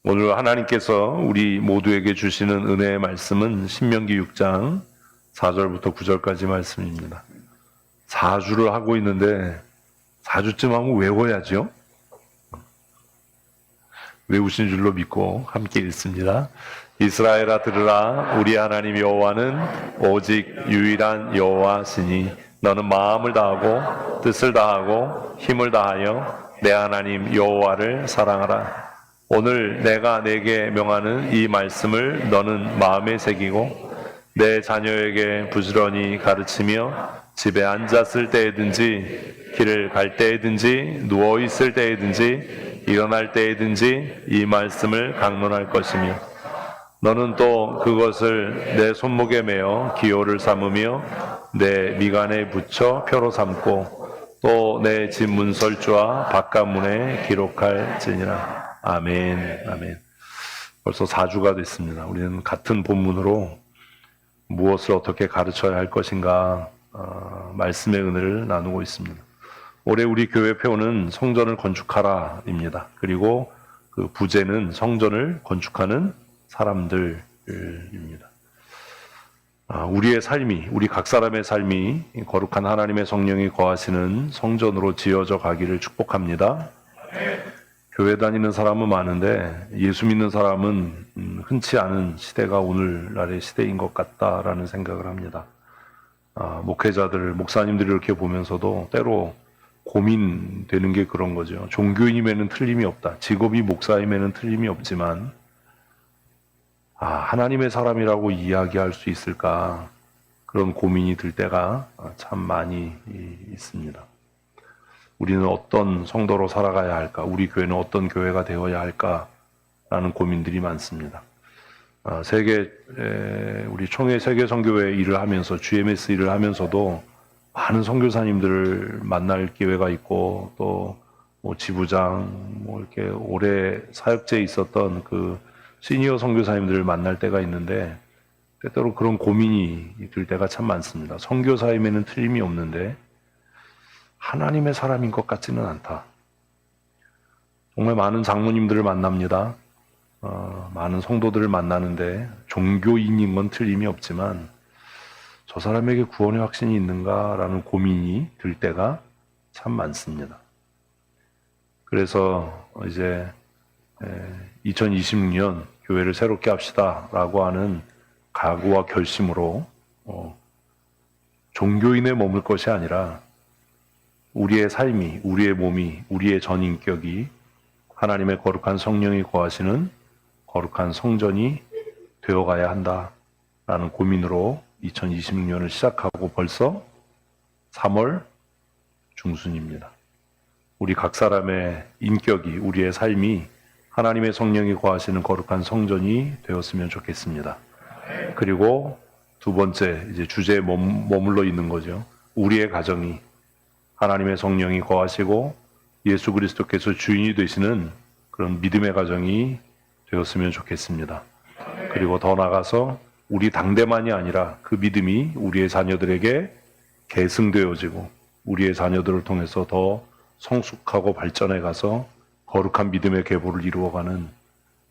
오늘 하나님께서 우리 모두에게 주시는 은혜의 말씀은 신명기 6장 4절부터 9절까지 말씀입니다. 4주를 하고 있는데 4주쯤 하면 외워야죠. 외우신 줄로 믿고 함께 읽습니다. 이스라엘아 들으라. 우리 하나님 여호와는 오직 유일한 여호와시니 너는 마음을 다하고 뜻을 다하고 힘을 다하여 내 하나님 여호와를 사랑하라. 오늘 내가 내게 명하는 이 말씀을 너는 마음에 새기고 내 자녀에게 부지런히 가르치며 집에 앉았을 때에든지 길을 갈 때에든지 누워 있을 때에든지 일어날 때에든지 이 말씀을 강론할 것이며 너는 또 그것을 내 손목에 매어 기호를 삼으며 내 미간에 붙여 표로 삼고 또 내 집 문설주와 바깥문에 기록할지니라. 아멘. 아멘. 벌써 4주가 됐습니다. 우리는 같은 본문으로 무엇을 어떻게 가르쳐야 할 것인가 말씀의 은혜를 나누고 있습니다. 올해 우리 교회 표는 성전을 건축하라입니다. 그리고 그 부제는 성전을 건축하는 사람들입니다. 우리의 삶이, 우리 각 사람의 삶이 거룩한 하나님의 성령이 거하시는 성전으로 지어져 가기를 축복합니다. 교회 다니는 사람은 많은데 예수 믿는 사람은 흔치 않은 시대가 오늘날의 시대인 것 같다라는 생각을 합니다. 목회자들, 목사님들이 이렇게 보면서도 때로 고민되는 게 그런 거죠. 종교인임에는 틀림이 없다. 직업이 목사임에는 틀림이 없지만 하나님의 사람이라고 이야기할 수 있을까? 그런 고민이 들 때가 참 많이 있습니다. 우리는 어떤 성도로 살아가야 할까? 우리 교회는 어떤 교회가 되어야 할까? 라는 고민들이 많습니다. 우리 총회 세계선교회 일을 하면서 GMS 일을 하면서도 많은 선교사님들을 만날 기회가 있고 또 지부장 이렇게 오래 사역제에 있었던 그 시니어 선교사님들을 만날 때가 있는데 때때로 그런 고민이 들 때가 참 많습니다. 선교사임에는 틀림이 없는데 하나님의 사람인 것 같지는 않다. 정말 많은 장로님들을 만납니다. 많은 성도들을 만나는데 종교인인 건 틀림이 없지만 저 사람에게 구원의 확신이 있는가라는 고민이 들 때가 참 많습니다. 그래서 이제 2026년 교회를 새롭게 합시다라고 하는 각오와 결심으로 종교인에 머물 것이 아니라 우리의 삶이, 우리의 몸이, 우리의 전인격이 하나님의 거룩한 성령이 거하시는 거룩한 성전이 되어가야 한다라는 고민으로 2026년을 시작하고 벌써 3월 중순입니다. 우리 각 사람의 인격이, 우리의 삶이 하나님의 성령이 거하시는 거룩한 성전이 되었으면 좋겠습니다. 그리고 두 번째, 이제 주제에 머물러 있는 거죠. 우리의 가정이 하나님의 성령이 거하시고 예수 그리스도께서 주인이 되시는 그런 믿음의 가정이 되었으면 좋겠습니다. 그리고 더 나아가서 우리 당대만이 아니라 그 믿음이 우리의 자녀들에게 계승되어지고 우리의 자녀들을 통해서 더 성숙하고 발전해 가서 거룩한 믿음의 계보를 이루어가는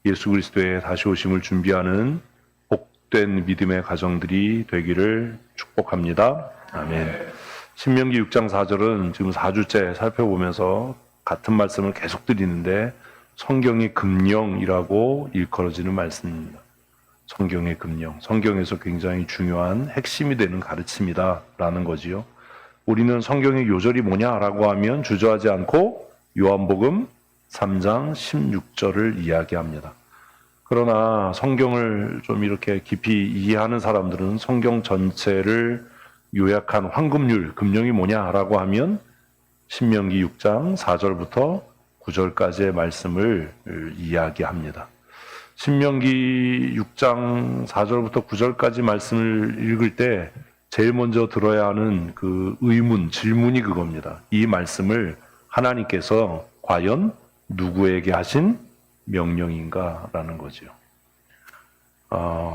예수 그리스도의 다시 오심을 준비하는 복된 믿음의 가정들이 되기를 축복합니다. 아멘. 신명기 6장 4절은 지금 4주째 살펴보면서 같은 말씀을 계속 드리는데 성경의 금령이라고 일컬어지는 말씀입니다. 성경의 금령, 성경에서 굉장히 중요한 핵심이 되는 가르침이다라는 거지요. 우리는 성경의 요절이 뭐냐라고 하면 주저하지 않고 요한복음 3장 16절을 이야기합니다. 그러나 성경을 좀 이렇게 깊이 이해하는 사람들은 성경 전체를 요약한 황금률, 금령이 뭐냐라고 하면 신명기 6장 4절부터 9절까지의 말씀을 이야기합니다. 신명기 6장 4절부터 9절까지 말씀을 읽을 때 제일 먼저 들어야 하는 그 의문, 질문이 그겁니다. 이 말씀을 하나님께서 과연 누구에게 하신 명령인가라는 거죠.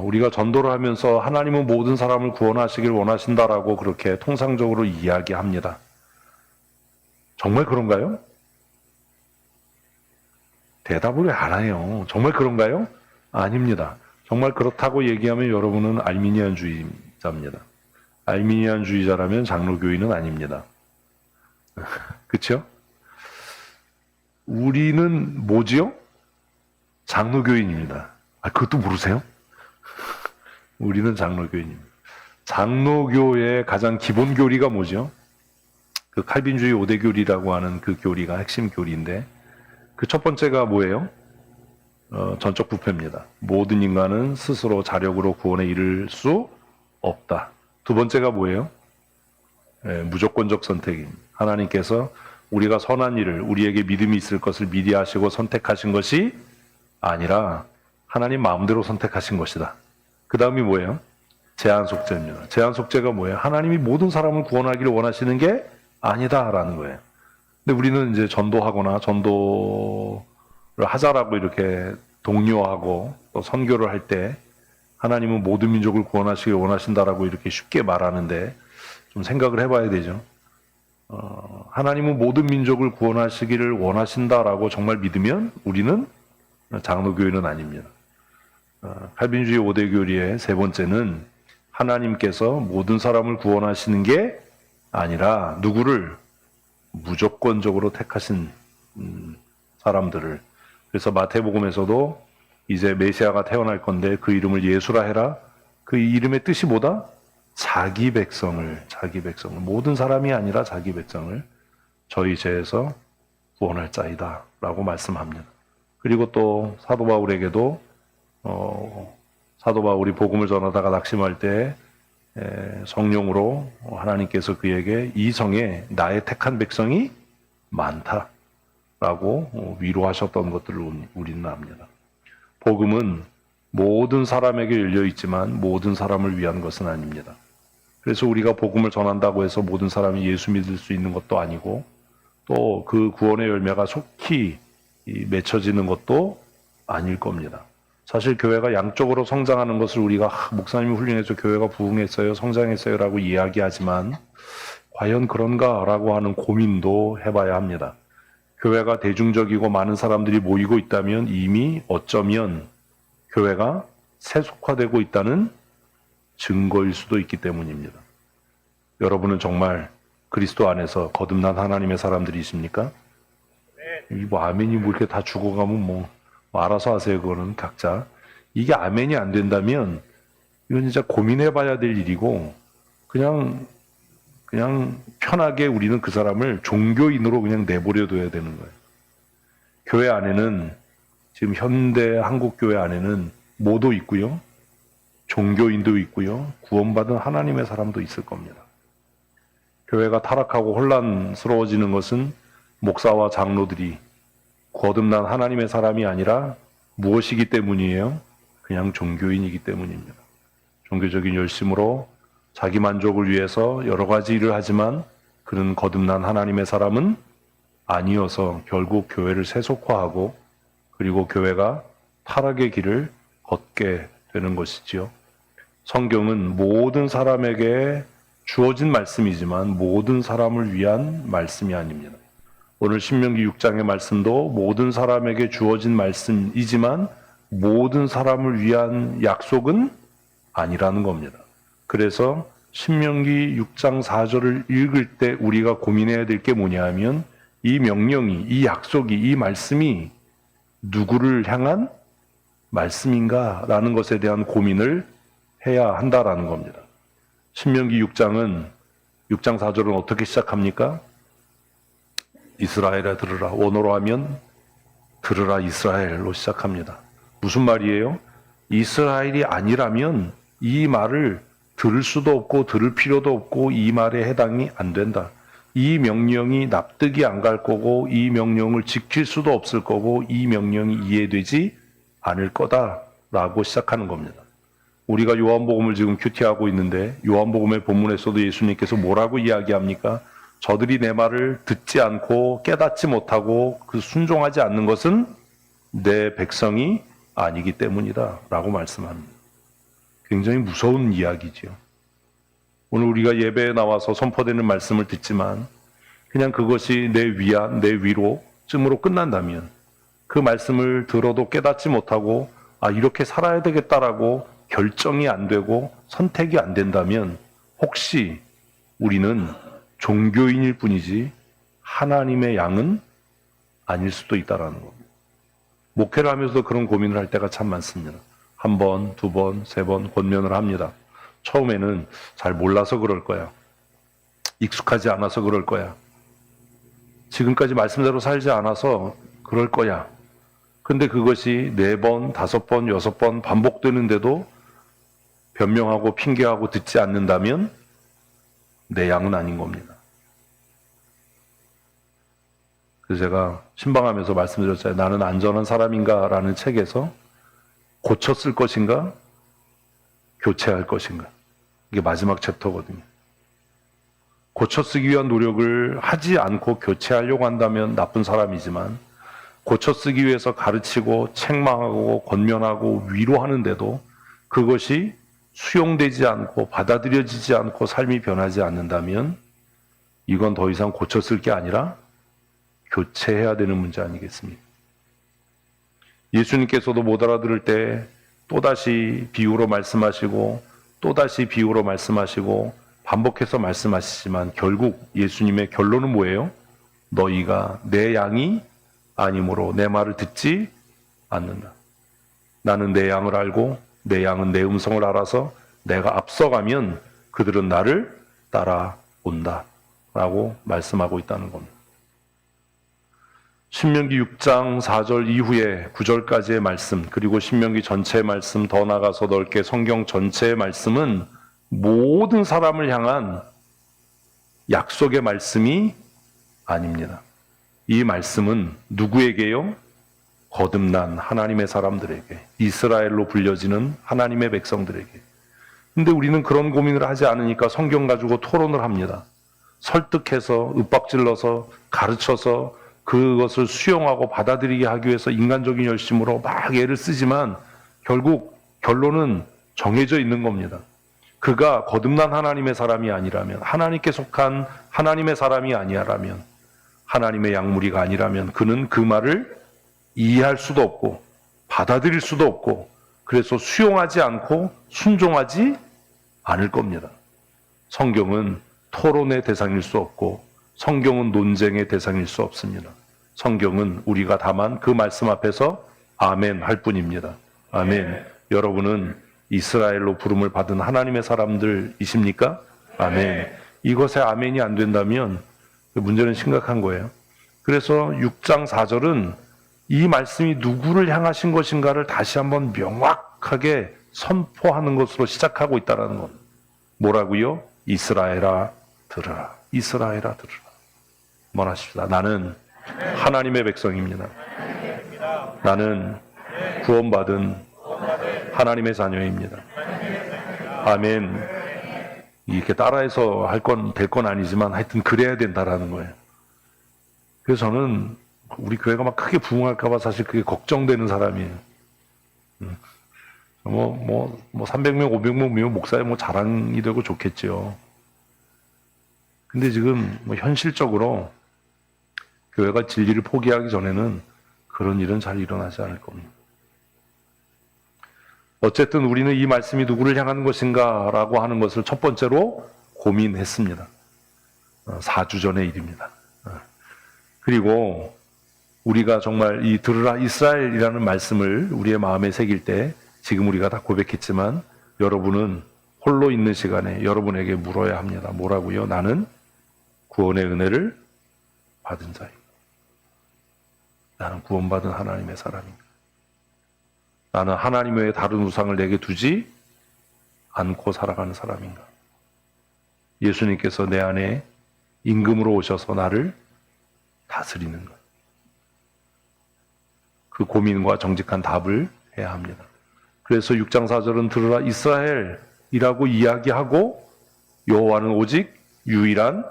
우리가 전도를 하면서 하나님은 모든 사람을 구원하시길 원하신다라고 그렇게 통상적으로 이야기합니다. 정말 그런가요? 대답을 왜 안 해요? 정말 그런가요? 아닙니다. 정말 그렇다고 얘기하면 여러분은 알미니안주의자입니다. 알미니안주의자라면 장로교인은 아닙니다. 그렇죠? 우리는 뭐지요? 장로교인입니다. 그것도 모르세요? 우리는 장로교인입니다. 장로교의 가장 기본 교리가 뭐죠? 그 칼빈주의 5대 교리라고 하는 그 교리가 핵심 교리인데 그 첫 번째가 뭐예요? 전적 부패입니다. 모든 인간은 스스로 자력으로 구원에 이를 수 없다. 두 번째가 뭐예요? 무조건적 선택입니다. 하나님께서 우리가 선한 일을 우리에게 믿음이 있을 것을 미리 하시고 선택하신 것이 아니라 하나님 마음대로 선택하신 것이다. 그 다음이 뭐예요? 제한 속죄입니다. 제한 속죄가 뭐예요? 하나님이 모든 사람을 구원하기를 원하시는 게 아니다라는 거예요. 근데 우리는 이제 전도하거나 전도를 하자라고 이렇게 독려하고 또 선교를 할 때 하나님은 모든 민족을 구원하시길 원하신다라고 이렇게 쉽게 말하는데 좀 생각을 해봐야 되죠. 하나님은 모든 민족을 구원하시기를 원하신다라고 정말 믿으면 우리는 장로교인은 아닙니다. 칼빈주의 5대 교리의 세 번째는 하나님께서 모든 사람을 구원하시는 게 아니라 누구를 무조건적으로 택하신 사람들을. 그래서 마태복음에서도 이제 메시아가 태어날 건데 그 이름을 예수라 해라. 그 이름의 뜻이 뭐다? 자기 백성을 모든 사람이 아니라 자기 백성을 저희 죄에서 구원할 자이다 라고 말씀합니다. 그리고 또 사도 바울에게도 사도 바울이 복음을 전하다가 낙심할 때 성령으로 하나님께서 그에게 이 성에 나의 택한 백성이 많다라고 위로하셨던 것들을 우리는 압니다. 복음은 모든 사람에게 열려 있지만 모든 사람을 위한 것은 아닙니다. 그래서 우리가 복음을 전한다고 해서 모든 사람이 예수 믿을 수 있는 것도 아니고 또 그 구원의 열매가 속히 맺혀지는 것도 아닐 겁니다. 사실 교회가 양쪽으로 성장하는 것을 우리가 목사님이 훌륭해서 교회가 부흥했어요, 성장했어요 라고 이야기하지만 과연 그런가라고 하는 고민도 해봐야 합니다. 교회가 대중적이고 많은 사람들이 모이고 있다면 이미 어쩌면 교회가 세속화되고 있다는 증거일 수도 있기 때문입니다. 여러분은 정말 그리스도 안에서 거듭난 하나님의 사람들이십니까? 뭐 아멘이 뭐 이렇게 다 죽어가면 뭐 알아서 하세요. 그거는 각자. 이게 아멘이 안 된다면 이건 진짜 고민해봐야 될 일이고 그냥 편하게 우리는 그 사람을 종교인으로 그냥 내버려둬야 되는 거예요. 교회 안에는 지금 현대 한국 교회 안에는 뭐도 있고요, 종교인도 있고요, 구원받은 하나님의 사람도 있을 겁니다. 교회가 타락하고 혼란스러워지는 것은 목사와 장로들이 거듭난 하나님의 사람이 아니라 무엇이기 때문이에요? 그냥 종교인이기 때문입니다. 종교적인 열심으로 자기 만족을 위해서 여러 가지 일을 하지만 그는 거듭난 하나님의 사람은 아니어서 결국 교회를 세속화하고 그리고 교회가 타락의 길을 걷게 되는 것이지요. 성경은 모든 사람에게 주어진 말씀이지만 모든 사람을 위한 말씀이 아닙니다. 오늘 신명기 6장의 말씀도 모든 사람에게 주어진 말씀이지만 모든 사람을 위한 약속은 아니라는 겁니다. 그래서 신명기 6장 4절을 읽을 때 우리가 고민해야 될 게 뭐냐 하면 이 명령이, 이 약속이, 이 말씀이 누구를 향한 말씀인가라는 것에 대한 고민을 해야 한다라는 겁니다. 신명기 6장 4절은 어떻게 시작합니까? 이스라엘아 들으라. 원어로 하면 들으라 이스라엘로 시작합니다. 무슨 말이에요? 이스라엘이 아니라면 이 말을 들을 수도 없고 들을 필요도 없고 이 말에 해당이 안 된다. 이 명령이 납득이 안 갈 거고 이 명령을 지킬 수도 없을 거고 이 명령이 이해되지 않을 거다라고 시작하는 겁니다. 우리가 요한복음을 지금 큐티하고 있는데 요한복음의 본문에서도 예수님께서 뭐라고 이야기합니까? 저들이 내 말을 듣지 않고 깨닫지 못하고 그 순종하지 않는 것은 내 백성이 아니기 때문이다 라고 말씀합니다. 굉장히 무서운 이야기지요. 오늘 우리가 예배에 나와서 선포되는 말씀을 듣지만 그냥 그것이 내 위안, 내 위로쯤으로 끝난다면 그 말씀을 들어도 깨닫지 못하고 이렇게 살아야 되겠다라고 결정이 안 되고 선택이 안 된다면 혹시 우리는 종교인일 뿐이지 하나님의 양은 아닐 수도 있다라는 겁니다. 목회를 하면서도 그런 고민을 할 때가 참 많습니다. 한 번, 두 번, 세 번 권면을 합니다. 처음에는 잘 몰라서 그럴 거야. 익숙하지 않아서 그럴 거야. 지금까지 말씀대로 살지 않아서 그럴 거야. 근데 그것이 4번, 5번, 6번 반복되는데도 변명하고 핑계하고 듣지 않는다면 내 양은 아닌 겁니다. 그래서 제가 신방하면서 말씀드렸잖아요. 나는 안전한 사람인가? 라는 책에서 고쳤을 것인가? 교체할 것인가? 이게 마지막 챕터거든요. 고쳐쓰기 위한 노력을 하지 않고 교체하려고 한다면 나쁜 사람이지만 고쳐쓰기 위해서 가르치고 책망하고 권면하고 위로하는데도 그것이 수용되지 않고 받아들여지지 않고 삶이 변하지 않는다면 이건 더 이상 고쳐쓸 게 아니라 교체해야 되는 문제 아니겠습니까? 예수님께서도 못 알아들을 때 또다시 비유로 말씀하시고 또다시 비유로 말씀하시고 반복해서 말씀하시지만 결국 예수님의 결론은 뭐예요? 너희가 내 양이 아니므로 내 말을 듣지 않는다. 나는 내 양을 알고 내 양은 내 음성을 알아서 내가 앞서가면 그들은 나를 따라온다 라고 말씀하고 있다는 겁니다. 신명기 6장 4절 이후에 9절까지의 말씀, 그리고 신명기 전체의 말씀, 더 나아가서 넓게 성경 전체의 말씀은 모든 사람을 향한 약속의 말씀이 아닙니다. 이 말씀은 누구에게요? 거듭난 하나님의 사람들에게, 이스라엘로 불려지는 하나님의 백성들에게. 근데 우리는 그런 고민을 하지 않으니까 성경 가지고 토론을 합니다. 설득해서, 윽박질러서, 가르쳐서 그것을 수용하고 받아들이게 하기 위해서 인간적인 열심으로 막 애를 쓰지만 결국 결론은 정해져 있는 겁니다. 그가 거듭난 하나님의 사람이 아니라면, 하나님께 속한 하나님의 사람이 아니라면, 하나님의 양무리가 아니라면 그는 그 말을 이해할 수도 없고 받아들일 수도 없고 그래서 수용하지 않고 순종하지 않을 겁니다. 성경은 토론의 대상일 수 없고 성경은 논쟁의 대상일 수 없습니다. 성경은 우리가 다만 그 말씀 앞에서 아멘 할 뿐입니다. 아멘. 여러분은 이스라엘로 부름을 받은 하나님의 사람들이십니까? 아멘. 이것에 아멘이 안 된다면 문제는 심각한 거예요. 그래서 6장 4절은 이 말씀이 누구를 향하신 것인가를 다시 한번 명확하게 선포하는 것으로 시작하고 있다는 것. 뭐라고요? 이스라엘아 들으라. 이스라엘아 들으라. 말하십시다. 나는 하나님의 백성입니다. 나는 구원받은 하나님의 자녀입니다. 아멘. 이렇게 따라해서 될 건 아니지만 하여튼 그래야 된다라는 거예요. 그래서 저는 우리 교회가 막 크게 부흥할까봐 사실 그게 걱정되는 사람이에요. 300명, 500명 목사의 자랑이 되고 좋겠죠. 근데 지금 현실적으로 교회가 진리를 포기하기 전에는 그런 일은 잘 일어나지 않을 겁니다. 어쨌든 우리는 이 말씀이 누구를 향하는 것인가 라고 하는 것을 첫 번째로 고민했습니다. 4주 전의 일입니다. 그리고 우리가 정말 이 들으라 이스라엘이라는 말씀을 우리의 마음에 새길 때 지금 우리가 다 고백했지만 여러분은 홀로 있는 시간에 여러분에게 물어야 합니다. 뭐라고요? 나는 구원의 은혜를 받은 자입니다. 나는 구원받은 하나님의 사람입니다. 나는 하나님 외에 다른 우상을 내게 두지 않고 살아가는 사람인가? 예수님께서 내 안에 임금으로 오셔서 나를 다스리는 것. 그 고민과 정직한 답을 해야 합니다. 그래서 6장 4절은 들으라 이스라엘이라고 이야기하고 여호와는 오직 유일한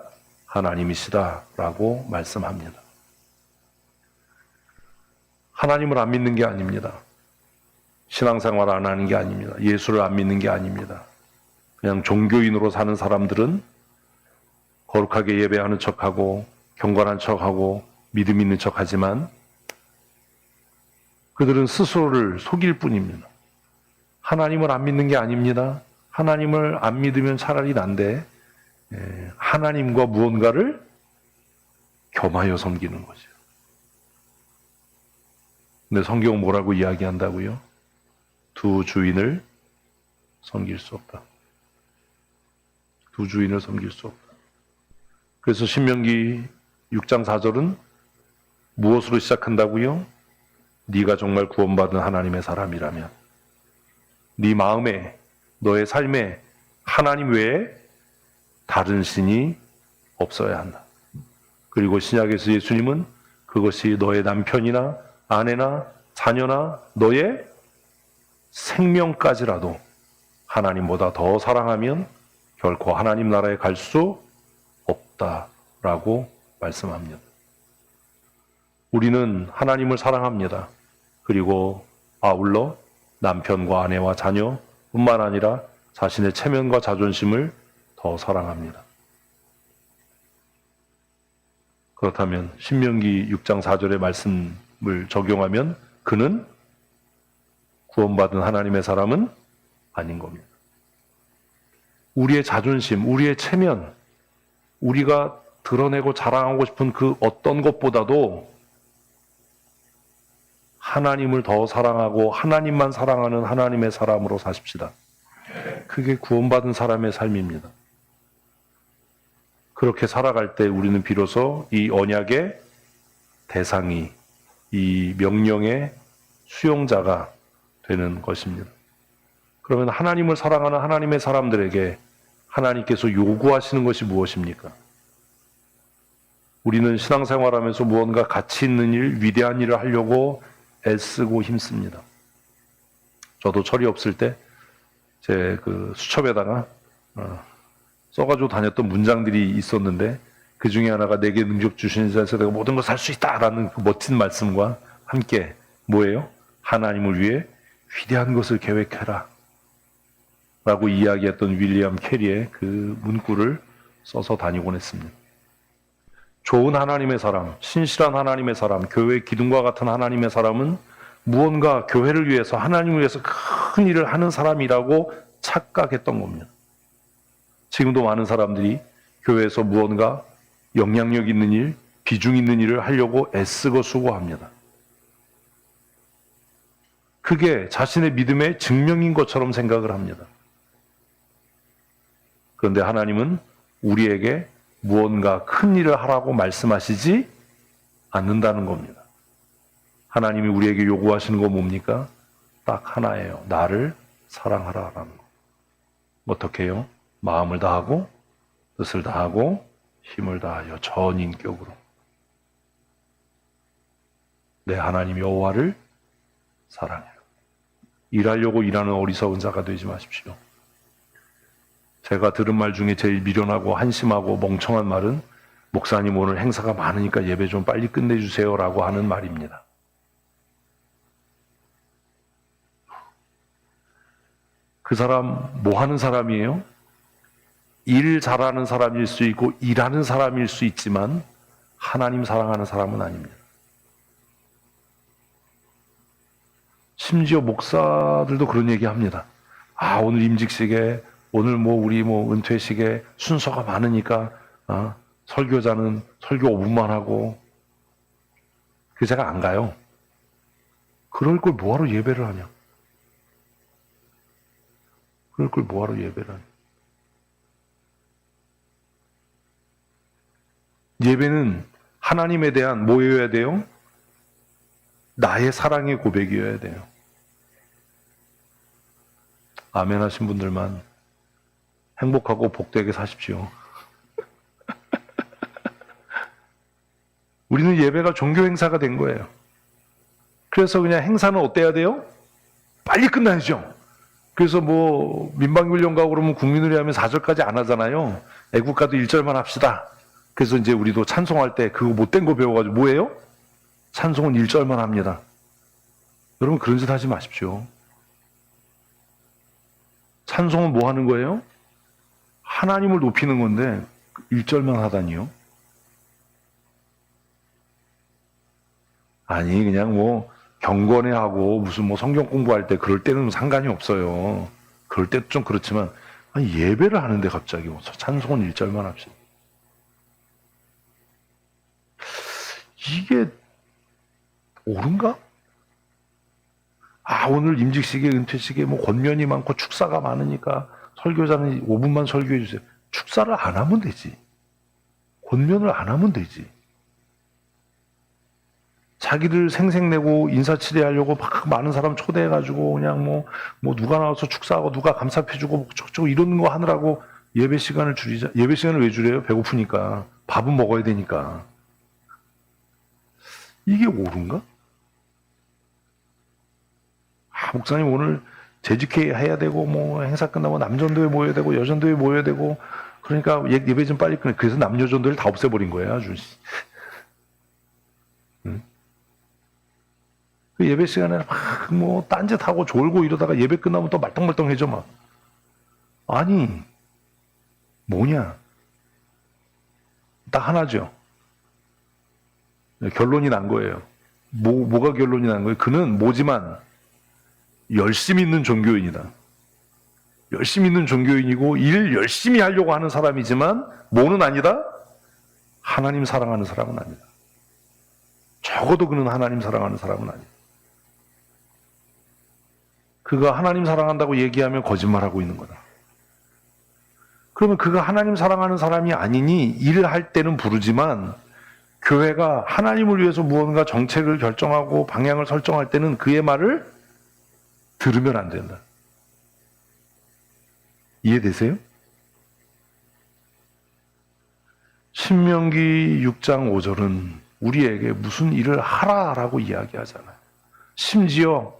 하나님이시다라고 말씀합니다. 하나님을 안 믿는 게 아닙니다. 신앙생활 안 하는 게 아닙니다. 예수를 안 믿는 게 아닙니다. 그냥 종교인으로 사는 사람들은 거룩하게 예배하는 척하고 경건한 척하고 믿음 있는 척하지만 그들은 스스로를 속일 뿐입니다. 하나님을 안 믿는 게 아닙니다. 하나님을 안 믿으면 차라리 난데 하나님과 무언가를 겸하여 섬기는 거죠. 근데 성경은 뭐라고 이야기한다고요? 두 주인을 섬길 수 없다. 두 주인을 섬길 수 없다. 그래서 신명기 6장 4절은 무엇으로 시작한다고요? 네가 정말 구원받은 하나님의 사람이라면 네 마음에 너의 삶에 하나님 외에 다른 신이 없어야 한다. 그리고 신약에서 예수님은 그것이 너의 남편이나 아내나 자녀나 너의 생명까지라도 하나님보다 더 사랑하면 결코 하나님 나라에 갈 수 없다라고 말씀합니다. 우리는 하나님을 사랑합니다. 그리고 아울러 남편과 아내와 자녀뿐만 아니라 자신의 체면과 자존심을 더 사랑합니다. 그렇다면 신명기 6장 4절의 말씀을 적용하면 그는 구원받은 하나님의 사람은 아닌 겁니다. 우리의 자존심, 우리의 체면, 우리가 드러내고 자랑하고 싶은 그 어떤 것보다도 하나님을 더 사랑하고 하나님만 사랑하는 하나님의 사람으로 사십시다. 그게 구원받은 사람의 삶입니다. 그렇게 살아갈 때 우리는 비로소 이 언약의 대상이, 이 명령의 수용자가 되는 것입니다. 그러면 하나님을 사랑하는 하나님의 사람들에게 하나님께서 요구하시는 것이 무엇입니까? 우리는 신앙생활하면서 무언가 가치 있는 일, 위대한 일을 하려고 애쓰고 힘씁니다. 저도 철이 없을 때 제 그 수첩에다가 써가지고 다녔던 문장들이 있었는데 그 중에 하나가 내게 능력 주시는 자에서 내가 모든 걸 살 수 있다라는 그 멋진 말씀과 함께 뭐예요? 하나님을 위해 위대한 것을 계획해라 라고 이야기했던 윌리엄 캐리의 그 문구를 써서 다니곤 했습니다. 좋은 하나님의 사람, 신실한 하나님의 사람, 교회의 기둥과 같은 하나님의 사람은 무언가 교회를 위해서 하나님을 위해서 큰 일을 하는 사람이라고 착각했던 겁니다. 지금도 많은 사람들이 교회에서 무언가 영향력 있는 일, 비중 있는 일을 하려고 애쓰고 수고합니다. 그게 자신의 믿음의 증명인 것처럼 생각을 합니다. 그런데 하나님은 우리에게 무언가 큰 일을 하라고 말씀하시지 않는다는 겁니다. 하나님이 우리에게 요구하시는 거 뭡니까? 딱 하나예요. 나를 사랑하라라는 거. 어떻게 해요? 마음을 다하고 뜻을 다하고 힘을 다하여 전 인격으로 내 하나님 여호와를 사랑해요. 일하려고 일하는 어리석은 자가 되지 마십시오. 제가 들은 말 중에 제일 미련하고 한심하고 멍청한 말은 목사님 오늘 행사가 많으니까 예배 좀 빨리 끝내주세요 라고 하는 말입니다. 그 사람 뭐 하는 사람이에요? 일 잘하는 사람일 수 있고 일하는 사람일 수 있지만 하나님 사랑하는 사람은 아닙니다. 심지어 목사들도 그런 얘기 합니다. 아, 오늘 임직식에 오늘 우리 은퇴식에 순서가 많으니까 설교자는 설교 5분만 하고 그래서 제가 안 가요. 그럴 걸 뭐하러 예배를 하냐? 그럴 걸 뭐하러 예배를 하냐? 예배는 하나님에 대한 뭐여야 돼요? 나의 사랑의 고백이어야 돼요. 아멘 하신 분들만 행복하고 복되게 사십시오. 우리는 예배가 종교 행사가 된 거예요. 그래서 그냥 행사는 어때야 돼요? 빨리 끝나야죠. 그래서 민방위훈련 가고 그러면 국민의례 하면 4절까지 안 하잖아요. 애국가도 1절만 합시다. 그래서 이제 우리도 찬송할 때 그거 못된 거 배워가지고 뭐예요? 찬송은 1절만 합니다. 여러분 그런 짓 하지 마십시오. 찬송은 뭐 하는 거예요? 하나님을 높이는 건데 1절만 하다니요? 아니 그냥 경건해하고 무슨 뭐 성경 공부할 때 그럴 때는 상관이 없어요. 그럴 때도 좀 그렇지만 아니, 예배를 하는데 갑자기 찬송은 1절만 합시다. 이게 옳은가? 오늘 임직식에 은퇴식에 뭐 권면이 많고 축사가 많으니까 설교자는 5분만 설교해 주세요. 축사를 안 하면 되지. 권면을 안 하면 되지. 자기들 생색내고 인사치레하려고 막 많은 사람 초대해가지고 그냥 뭐 누가 나와서 축사하고 누가 감사패주고 저쪽 이런 거 하느라고 예배 시간을 줄이자. 예배 시간을 왜 줄여요? 배고프니까. 밥은 먹어야 되니까. 이게 옳은가? 목사님 오늘 재직회 해야 되고 뭐 행사 끝나고 남전도에 모여야 되고 여전도에 모여야 되고 그러니까 예배 좀 빨리 끝내. 그래서 남여전도를 다 없애버린 거예요. 아주. 그 예배 시간에 막 뭐 딴짓하고 졸고 이러다가 예배 끝나면 또 말똥말똥해져 막. 아니 뭐냐? 딱 하나죠. 결론이 난 거예요. 뭐가 결론이 난 거예요? 그는 뭐지만 열심히 있는 종교인이다. 열심히 있는 종교인이고 일 열심히 하려고 하는 사람이지만 뭐는 아니다? 하나님 사랑하는 사람은 아니다. 적어도 그는 하나님 사랑하는 사람은 아니다. 그가 하나님 사랑한다고 얘기하면 거짓말하고 있는 거다. 그러면 그가 하나님 사랑하는 사람이 아니니 일을 할 때는 부르지만 교회가 하나님을 위해서 무언가 정책을 결정하고 방향을 설정할 때는 그의 말을 들으면 안 된다. 이해되세요? 신명기 6장 5절은 우리에게 무슨 일을 하라라고 이야기하잖아요. 심지어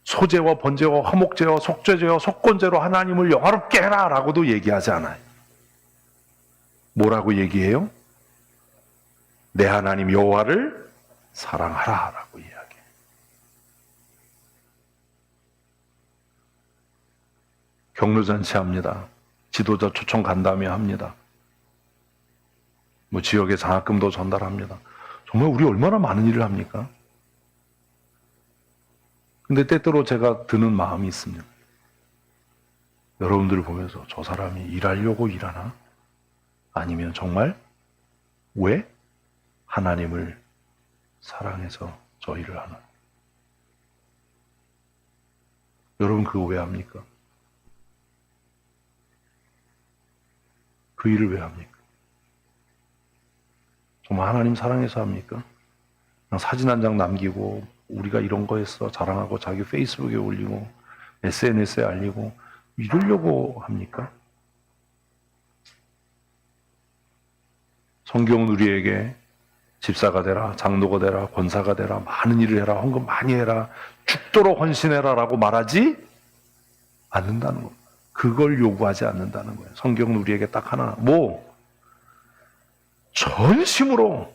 소제와 번제와 화목제와 속죄제와 속건제로 하나님을 영화롭게 해라라고도 얘기하지 않아요. 뭐라고 얘기해요? 내 하나님 여호와를 사랑하라라고 이야기해요. 격려잔치 합니다. 지도자 초청 간담회 합니다. 뭐 지역에 장학금도 전달합니다. 정말 우리 얼마나 많은 일을 합니까? 근데 때때로 제가 드는 마음이 있습니다. 여러분들을 보면서 저 사람이 일하려고 일하나? 아니면 정말 왜 하나님을 사랑해서 저 일을 하나? 여러분 그거 왜 합니까? 그 일을 왜 합니까? 정말 하나님 사랑해서 합니까? 그냥 사진 한 장 남기고 우리가 이런 거 했어 자랑하고 자기 페이스북에 올리고 SNS에 알리고 이러려고 합니까? 성경은 우리에게 집사가 되라, 장로가 되라, 권사가 되라, 많은 일을 해라, 헌금 많이 해라, 죽도록 헌신해라 라고 말하지 않는다는 겁니다. 그걸 요구하지 않는다는 거예요. 성경은 우리에게 딱 하나, 전심으로,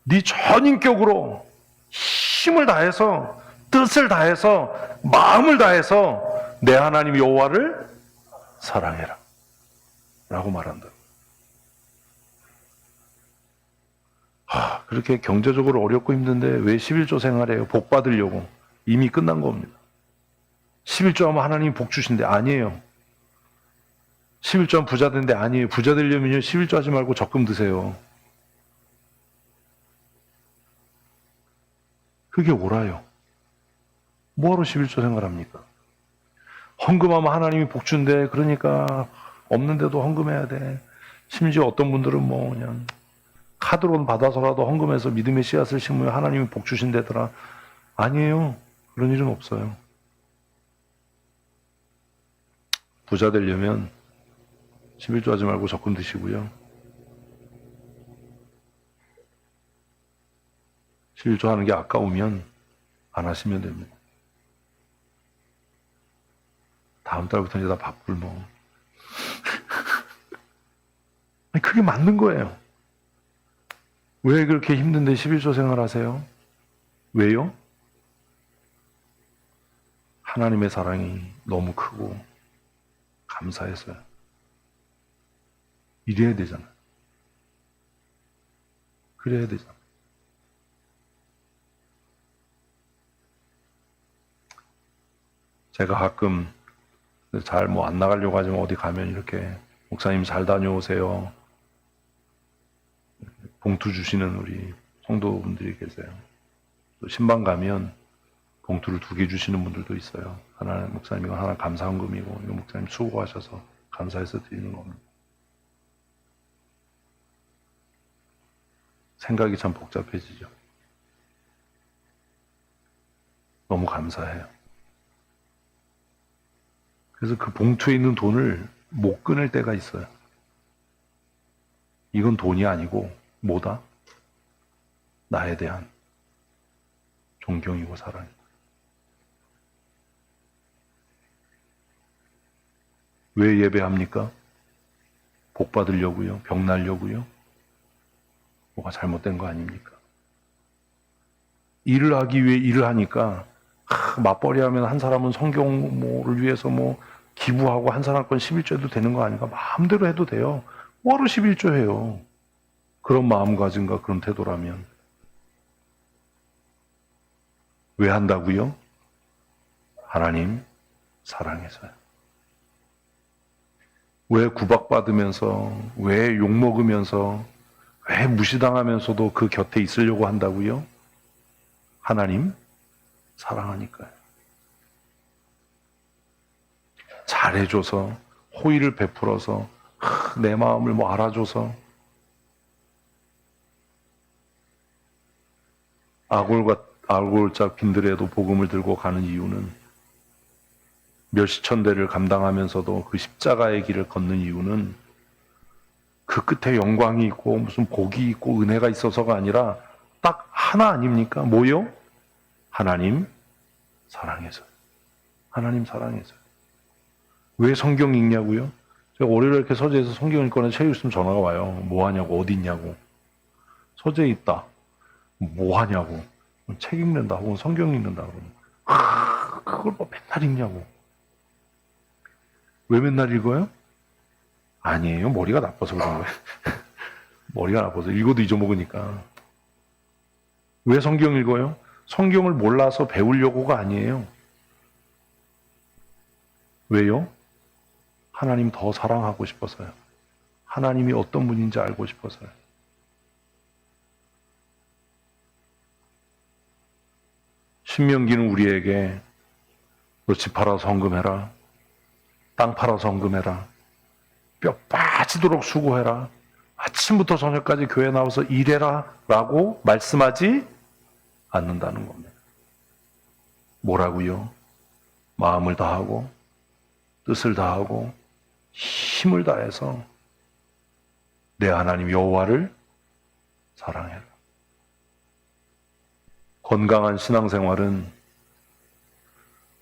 네 전인격으로 힘을 다해서, 뜻을 다해서, 마음을 다해서 내 하나님 여호와를 사랑해라 라고 말한다. 그렇게 경제적으로 어렵고 힘든데 왜 11조 생활해요? 복 받으려고. 이미 끝난 겁니다. 11조 하면 하나님 복 주신대. 아니에요. 11조 하면 부자 된대. 아니에요. 부자 되려면요 11조 하지 말고 적금 드세요. 그게 옳아요. 뭐하러 11조 생활합니까? 헌금하면 하나님이 복 준대. 그러니까 없는데도 헌금해야 돼. 심지어 어떤 분들은 그냥 카드론 받아서라도 헌금해서 믿음의 씨앗을 심으면 하나님이 복 주신다더라. 아니에요. 그런 일은 없어요. 부자 되려면 11조 하지 말고 적금 드시고요. 11조 하는 게 아까우면 안 하시면 됩니다. 다음 달부터 이제 다 바쁠 아니, 그게 맞는 거예요. 왜 그렇게 힘든데 11조 생활하세요? 왜요? 하나님의 사랑이 너무 크고 감사해서요. 이래야 되잖아요. 그래야 되잖아요. 제가 가끔 잘 뭐 안 나가려고 하지만 어디 가면 이렇게 목사님 잘 다녀오세요. 봉투 주시는 우리 성도분들이 계세요. 또 신방 가면 봉투를 2개 주시는 분들도 있어요. 하나는 목사님 이거 하나 감사헌금이고 이거 목사님 수고하셔서 감사해서 드리는 겁니다. 생각이 참 복잡해지죠. 너무 감사해요. 그래서 그 봉투에 있는 돈을 못 꺼낼 때가 있어요. 이건 돈이 아니고 뭐다? 나에 대한 존경이고 사랑이다. 왜 예배합니까? 복 받으려고요? 병 날려고요? 뭐가 잘못된 거 아닙니까? 일을 하기 위해 일을 하니까 맞벌이 하면 한 사람은 성경을 위해서 뭐 기부하고 한 사람 건 11조 해도 되는 거 아닌가? 마음대로 해도 돼요. 뭐하러 11조 해요? 그런 마음가짐과 그런 태도라면 왜 한다고요? 하나님 사랑해서요. 왜 구박받으면서, 왜 욕먹으면서, 왜 무시당하면서도 그 곁에 있으려고 한다고요? 하나님 사랑하니까요. 잘해줘서, 호의를 베풀어서, 내 마음을 뭐 알아줘서, 아골짝 빈들에도 복음을 들고 가는 이유는 몇시천 대를 감당하면서도 그 십자가의 길을 걷는 이유는 그 끝에 영광이 있고 무슨 복이 있고 은혜가 있어서가 아니라 딱 하나 아닙니까? 뭐요? 하나님 사랑해서. 하나님 사랑해서. 왜 성경 읽냐고요? 제가 월요일에 이렇게 서재에서 성경 읽거나 책 읽으면 전화가 와요. 뭐 하냐고, 어디 있냐고. 서재에 있다. 뭐 하냐고. 책 읽는다 혹은 성경 읽는다 그러면 그걸 뭐 맨날 읽냐고. 왜 맨날 읽어요? 아니에요. 머리가 나빠서 그런 거예요. 머리가 나빠서 읽어도 잊어먹으니까. 왜 성경 읽어요? 성경을 몰라서 배우려고가 아니에요. 왜요? 하나님 더 사랑하고 싶어서요. 하나님이 어떤 분인지 알고 싶어서요. 신명기는 우리에게 너 집 팔아서 헌금해라. 땅 팔아서 헌금해라. 뼈 빠지도록 수고해라. 아침부터 저녁까지 교회 나와서 일해라 라고 말씀하지 않는다는 겁니다. 뭐라고요? 마음을 다하고 뜻을 다하고 힘을 다해서 내 하나님 여호와를 사랑해라. 건강한 신앙생활은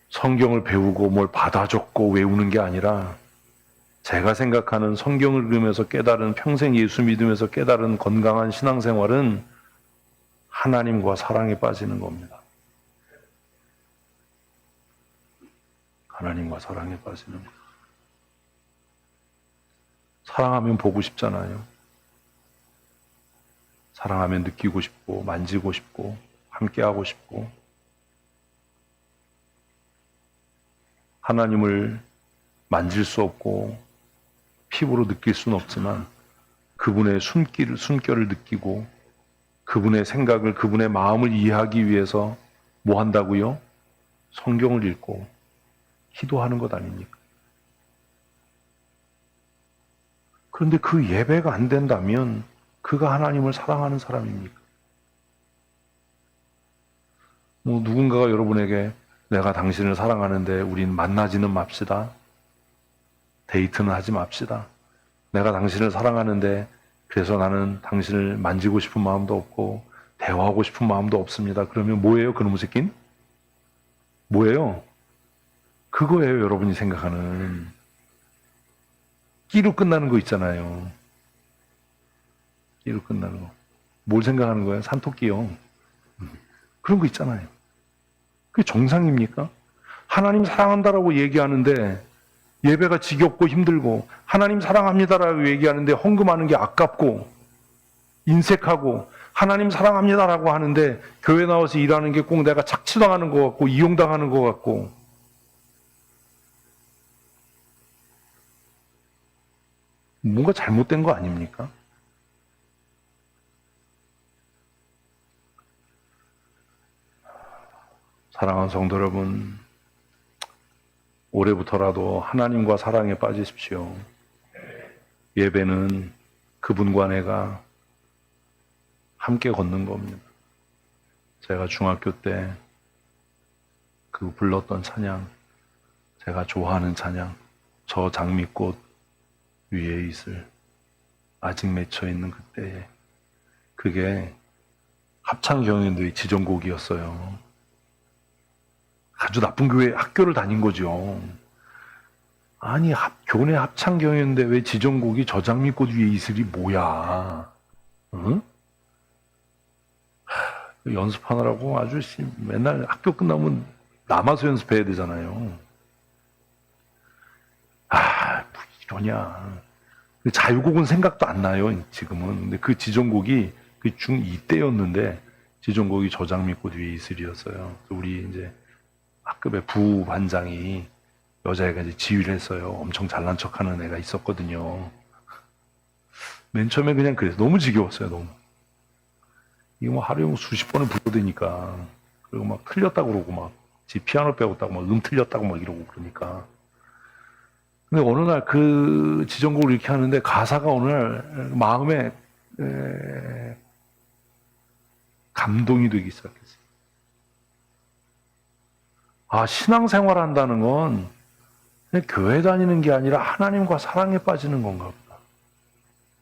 성경을 배우고 뭘 받아 적고 외우는 게 아니라 제가 생각하는 성경을 읽으면서 깨달은 평생 예수 믿으면서 깨달은 건강한 신앙생활은 하나님과 사랑에 빠지는 겁니다. 하나님과 사랑에 빠지는 것. 사랑하면 보고 싶잖아요. 사랑하면 느끼고 싶고 만지고 싶고 함께하고 싶고 하나님을 만질 수 없고 피부로 느낄 수는 없지만 그분의 숨결을 느끼고 그분의 생각을 그분의 마음을 이해하기 위해서 뭐 한다고요? 성경을 읽고 기도하는 것 아닙니까? 그런데 그 예배가 안 된다면 그가 하나님을 사랑하는 사람입니까? 뭐 누군가가 여러분에게 내가 당신을 사랑하는데 우린 만나지는 맙시다. 데이트는 하지 맙시다. 내가 당신을 사랑하는데 그래서 나는 당신을 만지고 싶은 마음도 없고 대화하고 싶은 마음도 없습니다. 그러면 뭐예요? 그놈의 새끼는? 뭐예요? 그거예요. 여러분이 생각하는 끼로 끝나는 거 있잖아요. 끼로 끝나는 거. 뭘 생각하는 거예요? 산토끼요. 그런 거 있잖아요. 그게 정상입니까? 하나님 사랑한다라고 얘기하는데 예배가 지겹고 힘들고 하나님 사랑합니다라고 얘기하는데 헌금하는 게 아깝고 인색하고 하나님 사랑합니다라고 하는데 교회 나와서 일하는 게 꼭 내가 착취당하는 것 같고 이용당하는 것 같고 뭔가 잘못된 거 아닙니까? 사랑하는 성도 여러분, 올해부터라도 하나님과 사랑에 빠지십시오. 예배는 그분과 내가 함께 걷는 겁니다. 제가 중학교 때 그 불렀던 찬양, 제가 좋아하는 찬양, 저 장미꽃 위에 있을 아직 맺혀 있는 그때에, 그게 합창경연대회 지정곡이었어요. 아주 나쁜 교회 학교를 다닌 거죠. 아니, 교내 합창경연대회 지정곡이 저 장미꽃 위에 있으리 뭐야? 응? 연습하느라고 아주 맨날 학교 끝나면 남아서 연습해야 되잖아요. 뭐 이러냐. 자유곡은 생각도 안 나요, 지금은. 근데 그 지정곡이 그 중2 때였는데, 지정곡이 저 장미꽃 위에 있으리였어요. 우리 이제 학급의 부반장이 여자애가 이제 지휘를 했어요. 엄청 잘난 척 하는 애가 있었거든요. 맨 처음에 그냥 그래서 너무 지겨웠어요, 너무. 이거 뭐 하루에 수십 번을 불러대니까. 그리고 막 틀렸다고 그러고 막, 지 피아노 배웠다고 막 틀렸다고 막 이러고 그러니까. 근데 어느 날 그 지정곡을 이렇게 하는데 가사가 어느 날 마음에 감동이 되기 시작했어요. 아, 신앙생활 한다는 건 그냥 교회 다니는 게 아니라 하나님과 사랑에 빠지는 건가 보다.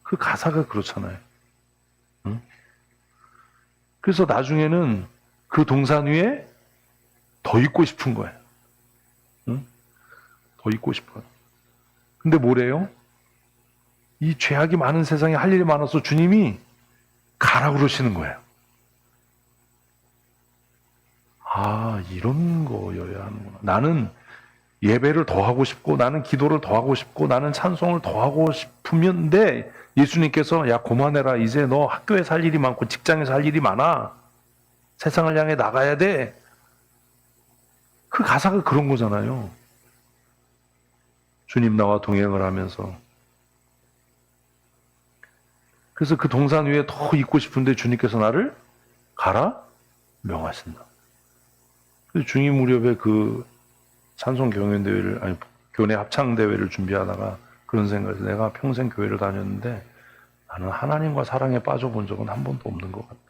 그 가사가 그렇잖아요. 응? 그래서 나중에는 그 동산 위에 더 있고 싶은 거예요. 응? 더 있고 싶어요. 근데 뭐래요? 이 죄악이 많은 세상에 할 일이 많아서 주님이 가라 그러시는 거예요. 아, 이런 거여야 하는구나. 나는 예배를 더 하고 싶고, 나는 기도를 더 하고 싶고, 나는 찬송을 더 하고 싶으면데, 예수님께서 야, 그만해라. 이제 너 학교에 살 일이 많고, 직장에서 할 일이 많아. 세상을 향해 나가야 돼. 그 가사가 그런 거잖아요. 주님 나와 동행을 하면서. 그래서 그 동산 위에 더 있고 싶은데 주님께서 나를 가라 명하신다. 그래서 중임 무렵에 그 찬송 경연대회를, 아니, 교내 합창대회를 준비하다가 그런 생각에서 내가 평생 교회를 다녔는데 나는 하나님과 사랑에 빠져본 적은 한 번도 없는 것 같다.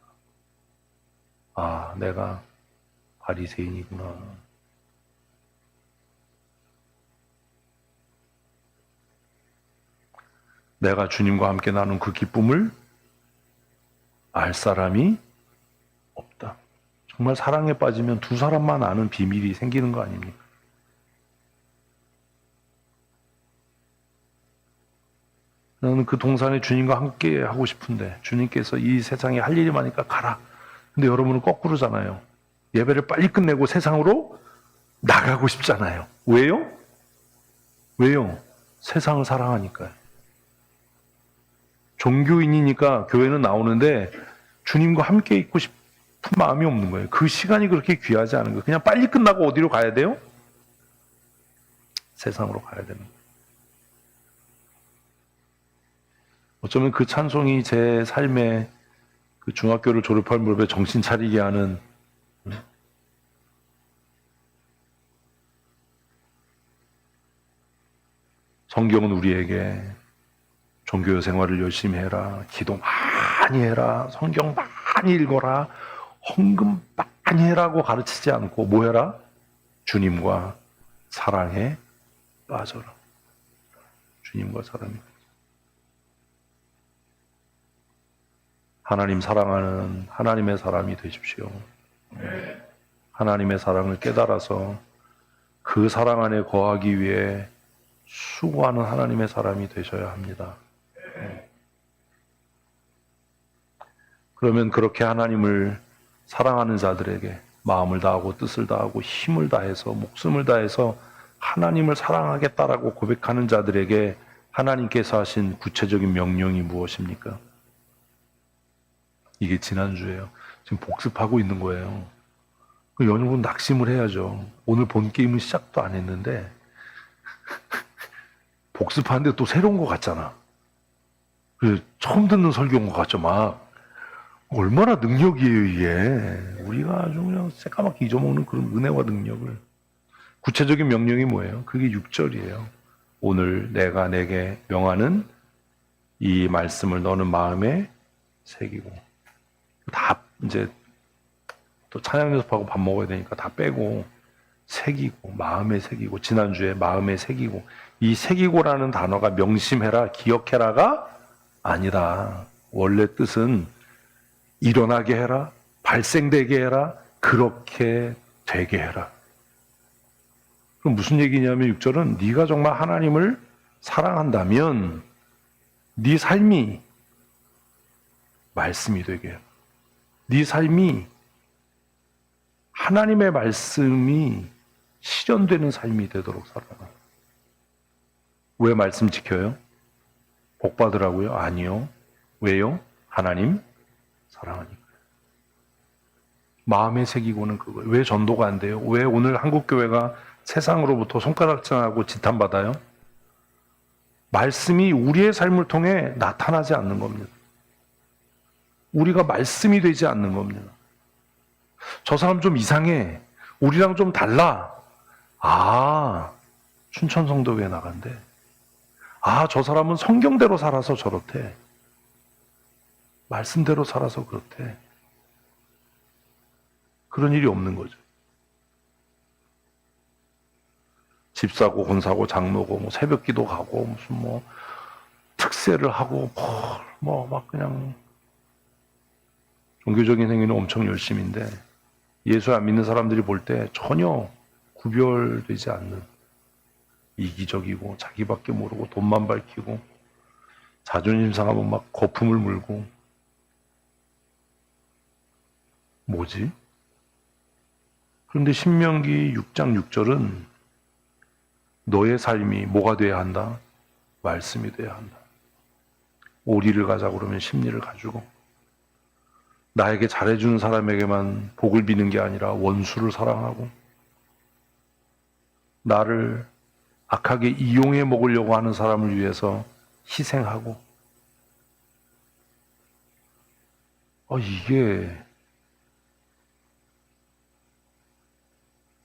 아, 내가 바리새인이구나. 내가 주님과 함께 나눈 그 기쁨을 알 사람이 없다. 정말 사랑에 빠지면 두 사람만 아는 비밀이 생기는 거 아닙니까? 나는 그 동산에 주님과 함께 하고 싶은데 주님께서 이 세상에 할 일이 많으니까 가라. 근데 여러분은 거꾸로잖아요. 예배를 빨리 끝내고 세상으로 나가고 싶잖아요. 왜요? 왜요? 세상을 사랑하니까요. 종교인이니까 교회는 나오는데 주님과 함께 있고 싶은 마음이 없는 거예요. 그 시간이 그렇게 귀하지 않은 거예요. 그냥 빨리 끝나고 어디로 가야 돼요? 세상으로 가야 되는 거예요. 어쩌면 그 찬송이 제 삶에 그 중학교를 졸업할 무렵에 정신 차리게 하는, 성경은 우리에게 종교 생활을 열심히 해라, 기도 많이 해라, 성경 많이 읽어라, 헌금 많이 해라고 가르치지 않고 뭐 해라? 주님과 사랑에 빠져라. 주님과 사랑에. 하나님 사랑하는 하나님의 사람이 되십시오. 하나님의 사랑을 깨달아서 그 사랑 안에 거하기 위해 수고하는 하나님의 사람이 되셔야 합니다. 그러면 그렇게 하나님을 사랑하는 자들에게 마음을 다하고 뜻을 다하고 힘을 다해서 목숨을 다해서 하나님을 사랑하겠다라고 고백하는 자들에게 하나님께서 하신 구체적인 명령이 무엇입니까? 이게 지난주예요. 지금 복습하고 있는 거예요. 여러분 낙심을 해야죠. 오늘 본 게임은 시작도 안 했는데 복습하는데 또 새로운 거 같잖아. 처음 듣는 설교인 것 같죠, 막. 얼마나 능력이에요, 이게. 우리가 아주 그냥 새까맣게 잊어먹는 그런 은혜와 능력을. 구체적인 명령이 뭐예요? 그게 6절이에요. 오늘 내가 내게 명하는 이 말씀을 너는 마음에 새기고. 다 이제 또 찬양 연습하고 밥 먹어야 되니까 다 빼고 새기고 마음에 새기고 지난주에 마음에 새기고 이 새기고라는 단어가 명심해라 기억해라가 아니다. 원래 뜻은 일어나게 해라, 발생되게 해라, 그렇게 되게 해라. 그럼 무슨 얘기냐면 6절은 네가 정말 하나님을 사랑한다면 네 삶이 말씀이 되게 해라. 네 삶이 하나님의 말씀이 실현되는 삶이 되도록 살아라. 왜 말씀 지켜요? 복 받으라고요? 아니요. 왜요? 하나님 사랑하니까. 마음에 새기고는 그거예요. 왜 전도가 안 돼요? 왜 오늘 한국교회가 세상으로부터 손가락질하고 지탄받아요? 말씀이 우리의 삶을 통해 나타나지 않는 겁니다. 우리가 말씀이 되지 않는 겁니다. 저 사람 좀 이상해. 우리랑 좀 달라. 아, 춘천성도교회 나간대. 아, 저 사람은 성경대로 살아서 저렇대. 말씀대로 살아서 그렇대. 그런 일이 없는 거죠. 집 사고, 돈 사고, 장로고, 뭐 새벽 기도 가고, 무슨 뭐 특세를 하고, 막 그냥 종교적인 행위는 엄청 열심인데 예수 안 믿는 사람들이 볼 때 전혀 구별되지 않는 이기적이고 자기밖에 모르고 돈만 밝히고 자존심 상하면 막 거품을 물고 뭐지? 그런데 신명기 6장 6절은 너의 삶이 뭐가 돼야 한다? 말씀이 돼야 한다. 오리를 가자고 그러면 심리를 가지고 나에게 잘해주는 사람에게만 복을 비는 게 아니라 원수를 사랑하고 나를 악하게 이용해 먹으려고 하는 사람을 위해서 희생하고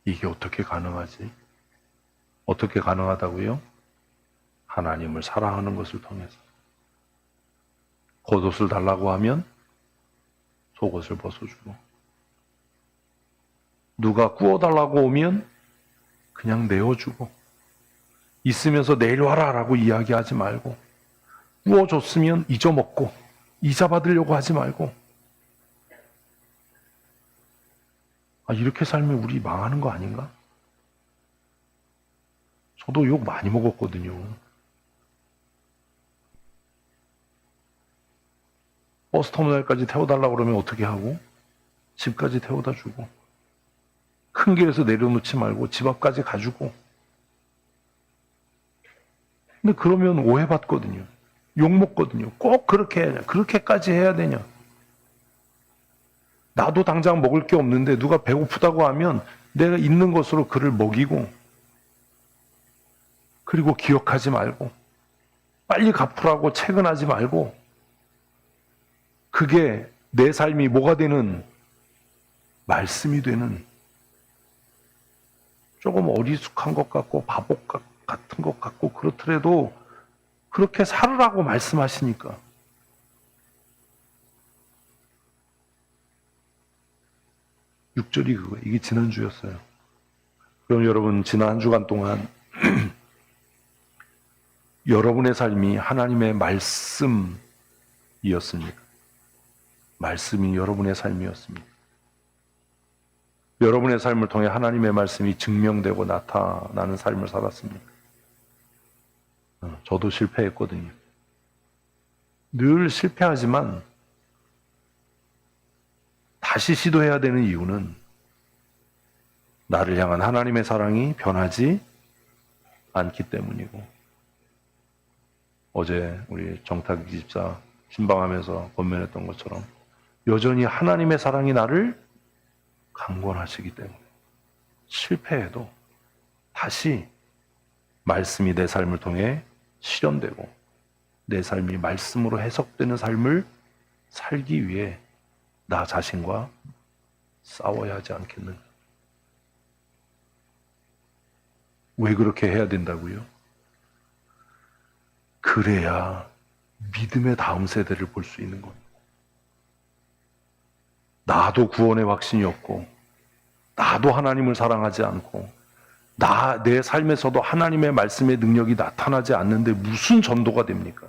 이게 어떻게 가능하지? 어떻게 가능하다고요? 하나님을 사랑하는 것을 통해서. 겉옷을 달라고 하면 속옷을 벗어주고 누가 구워달라고 오면 그냥 내어주고 있으면서 내려와라 라고 이야기하지 말고 구워줬으면 잊어먹고 이자받으려고 하지 말고 이렇게 살면 우리 망하는 거 아닌가? 저도 욕 많이 먹었거든요. 버스터미널까지 태워달라고 그러면 어떻게 하고 집까지 태워다 주고 큰 길에서 내려놓지 말고 집 앞까지 가주고 근데 그러면 오해받거든요. 욕먹거든요. 꼭 그렇게 해야 되냐? 그렇게까지 해야 되냐? 나도 당장 먹을 게 없는데 누가 배고프다고 하면 내가 있는 것으로 그를 먹이고 그리고 기억하지 말고 빨리 갚으라고 채근하지 말고 그게 내 삶이 뭐가 되는 말씀이 되는 조금 어리숙한 것 같고 바보 같은 것 같고 그렇더라도 그렇게 살으라고 말씀하시니까 6절이 그거예요. 이게 지난주였어요. 그럼 여러분 지난 한 주간 동안 여러분의 삶이 하나님의 말씀이었습니까? 말씀이 여러분의 삶이었습니다. 여러분의 삶을 통해 하나님의 말씀이 증명되고 나타나는 삶을 살았습니까? 저도 실패했거든요. 늘 실패하지만 다시 시도해야 되는 이유는 나를 향한 하나님의 사랑이 변하지 않기 때문이고 어제 우리 정탁기 집사 신방하면서 권면했던 것처럼 여전히 하나님의 사랑이 나를 강권하시기 때문에 실패해도 다시 말씀이 내 삶을 통해 실현되고 내 삶이 말씀으로 해석되는 삶을 살기 위해 나 자신과 싸워야 하지 않겠는가? 왜 그렇게 해야 된다고요? 그래야 믿음의 다음 세대를 볼 수 있는 겁니다. 나도 구원의 확신이 없고, 나도 하나님을 사랑하지 않고, 내 삶에서도 하나님의 말씀의 능력이 나타나지 않는데 무슨 전도가 됩니까?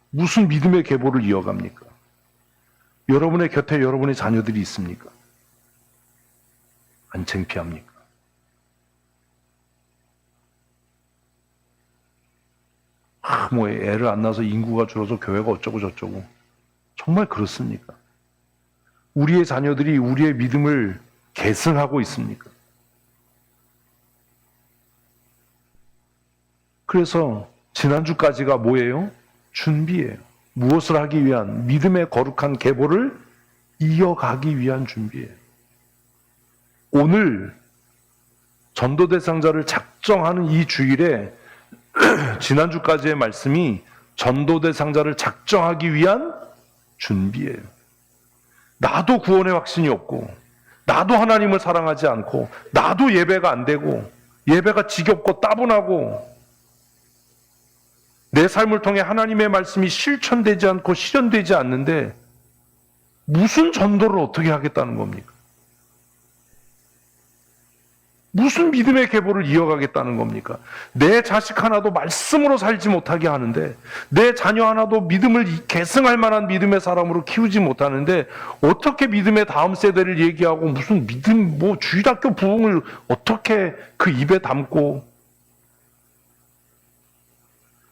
무슨 믿음의 계보를 이어갑니까? 여러분의 곁에 여러분의 자녀들이 있습니까? 안 창피합니까? 뭐 애를 안 낳아서 인구가 줄어서 교회가 어쩌고 저쩌고. 정말 그렇습니까? 우리의 자녀들이 우리의 믿음을 계승하고 있습니까? 그래서 지난주까지가 뭐예요? 준비예요. 무엇을 하기 위한? 믿음의 거룩한 계보를 이어가기 위한 준비예요. 오늘 전도 대상자를 작정하는 이 주일에 지난주까지의 말씀이 전도 대상자를 작정하기 위한 준비예요. 나도 구원의 확신이 없고, 나도 하나님을 사랑하지 않고, 나도 예배가 안 되고, 예배가 지겹고 따분하고, 내 삶을 통해 하나님의 말씀이 실천되지 않고 실현되지 않는데 무슨 전도를 어떻게 하겠다는 겁니까? 무슨 믿음의 계보를 이어가겠다는 겁니까? 내 자식 하나도 말씀으로 살지 못하게 하는데, 내 자녀 하나도 믿음을 계승할 만한 믿음의 사람으로 키우지 못하는데, 어떻게 믿음의 다음 세대를 얘기하고 무슨 믿음, 주일학교 부흥을 어떻게 그 입에 담고,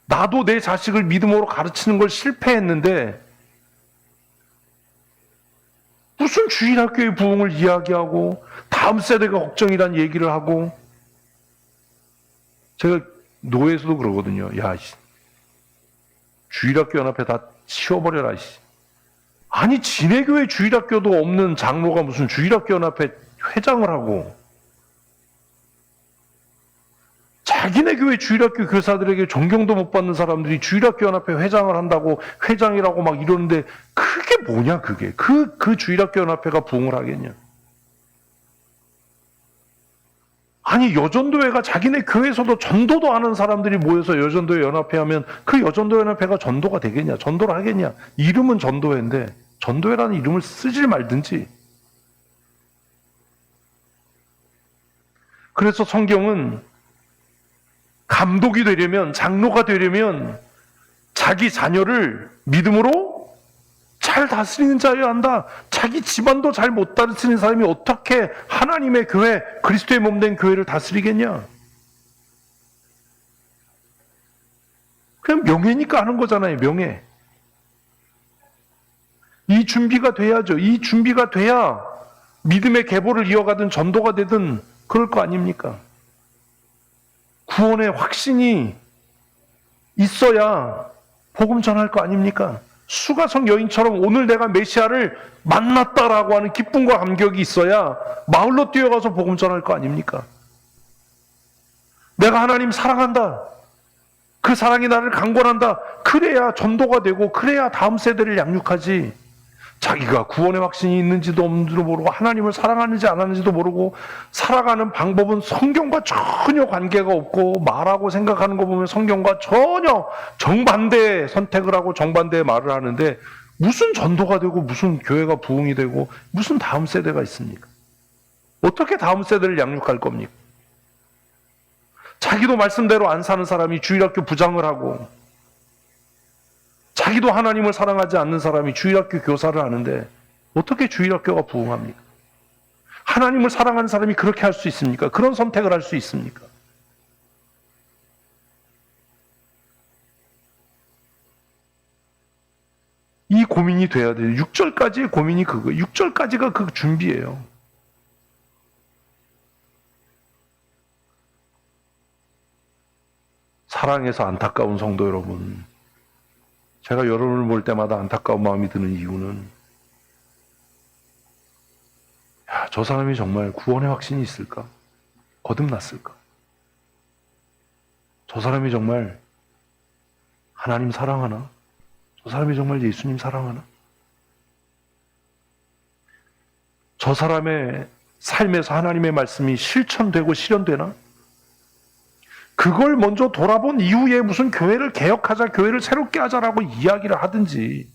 나도 내 자식을 믿음으로 가르치는 걸 실패했는데 무슨 주일학교의 부흥을 이야기하고 다음 세대가 걱정이란 얘기를 하고. 제가 노회에서도 그러거든요. 야, 주일학교 연합회 다 치워버려라. 아니, 지네 교회 주일학교도 없는 장로가 무슨 주일학교 연합회 회장을 하고, 자기네 교회 주일학교 교사들에게 존경도 못 받는 사람들이 주일학교 연합회 회장을 한다고 회장이라고 막 이러는데, 그게 뭐냐, 그게. 그 주일학교 연합회가 부흥을 하겠냐. 아니, 여전도회가 자기네 교회에서도 전도도 하는 사람들이 모여서 여전도회 연합회 하면 그 여전도 연합회가 전도가 되겠냐, 전도를 하겠냐. 이름은 전도회인데 전도회라는 이름을 쓰지 말든지. 그래서 성경은 감독이 되려면, 장로가 되려면 자기 자녀를 믿음으로 잘 다스리는 자여야 한다. 자기 집안도 잘 못 다스리는 사람이 어떻게 하나님의 교회, 그리스도의 몸된 교회를 다스리겠냐? 그냥 명예니까 하는 거잖아요, 명예. 이 준비가 돼야죠. 이 준비가 돼야 믿음의 계보를 이어가든 전도가 되든 그럴 거 아닙니까? 구원의 확신이 있어야 복음 전할 거 아닙니까? 수가성 여인처럼 오늘 내가 메시아를 만났다라고 하는 기쁨과 감격이 있어야 마을로 뛰어가서 복음 전할 거 아닙니까? 내가 하나님 사랑한다. 그 사랑이 나를 강권한다. 그래야 전도가 되고, 그래야 다음 세대를 양육하지. 자기가 구원의 확신이 있는지도 없는지도 모르고, 하나님을 사랑하는지 안 하는지도 모르고, 살아가는 방법은 성경과 전혀 관계가 없고, 말하고 생각하는 거 보면 성경과 전혀 정반대의 선택을 하고 정반대의 말을 하는데, 무슨 전도가 되고 무슨 교회가 부흥이 되고 무슨 다음 세대가 있습니까? 어떻게 다음 세대를 양육할 겁니까? 자기도 말씀대로 안 사는 사람이 주일학교 부장을 하고, 자기도 하나님을 사랑하지 않는 사람이 주일학교 교사를 하는데 어떻게 주일학교가 부흥합니까? 하나님을 사랑하는 사람이 그렇게 할 수 있습니까? 그런 선택을 할 수 있습니까? 이 고민이 돼야 돼요. 6절까지의 고민이 그거예요. 6절까지가 그 준비예요. 사랑해서 안타까운 성도 여러분, 제가 여러분을 볼 때마다 안타까운 마음이 드는 이유는, 저 사람이 정말 구원의 확신이 있을까? 거듭났을까? 저 사람이 정말 하나님 사랑하나? 저 사람이 정말 예수님 사랑하나? 저 사람의 삶에서 하나님의 말씀이 실천되고 실현되나? 그걸 먼저 돌아본 이후에 무슨 교회를 개혁하자, 교회를 새롭게 하자라고 이야기를 하든지,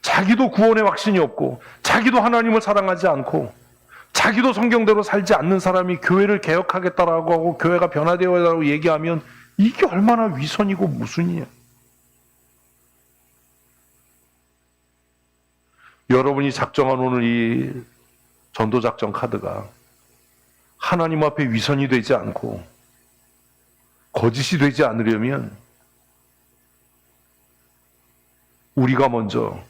자기도 구원의 확신이 없고, 자기도 하나님을 사랑하지 않고, 자기도 성경대로 살지 않는 사람이 교회를 개혁하겠다라고 하고 교회가 변화되어야라고 얘기하면 이게 얼마나 위선이고 무슨이야. 여러분이 작정한 오늘 이 전도작전 카드가 하나님 앞에 위선이 되지 않고 거짓이 되지 않으려면 우리가 먼저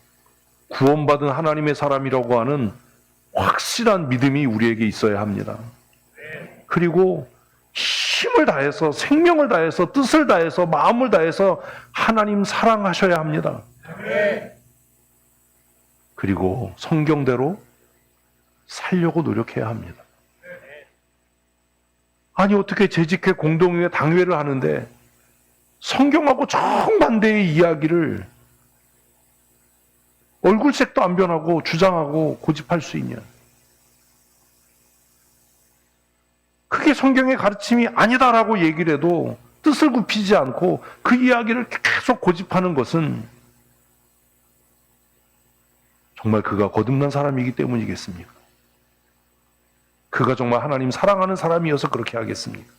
구원받은 하나님의 사람이라고 하는 확실한 믿음이 우리에게 있어야 합니다. 그리고 힘을 다해서, 생명을 다해서, 뜻을 다해서, 마음을 다해서 하나님 사랑하셔야 합니다. 그리고 성경대로 살려고 노력해야 합니다. 아니 어떻게 재직회 공동회 당회를 하는데 성경하고 정반대의 이야기를 얼굴색도 안 변하고 주장하고 고집할 수 있냐? 그게 성경의 가르침이 아니다라고 얘기를 해도 뜻을 굽히지 않고 그 이야기를 계속 고집하는 것은 정말 그가 거듭난 사람이기 때문이겠습니까? 그가 정말 하나님 사랑하는 사람이어서 그렇게 하겠습니까?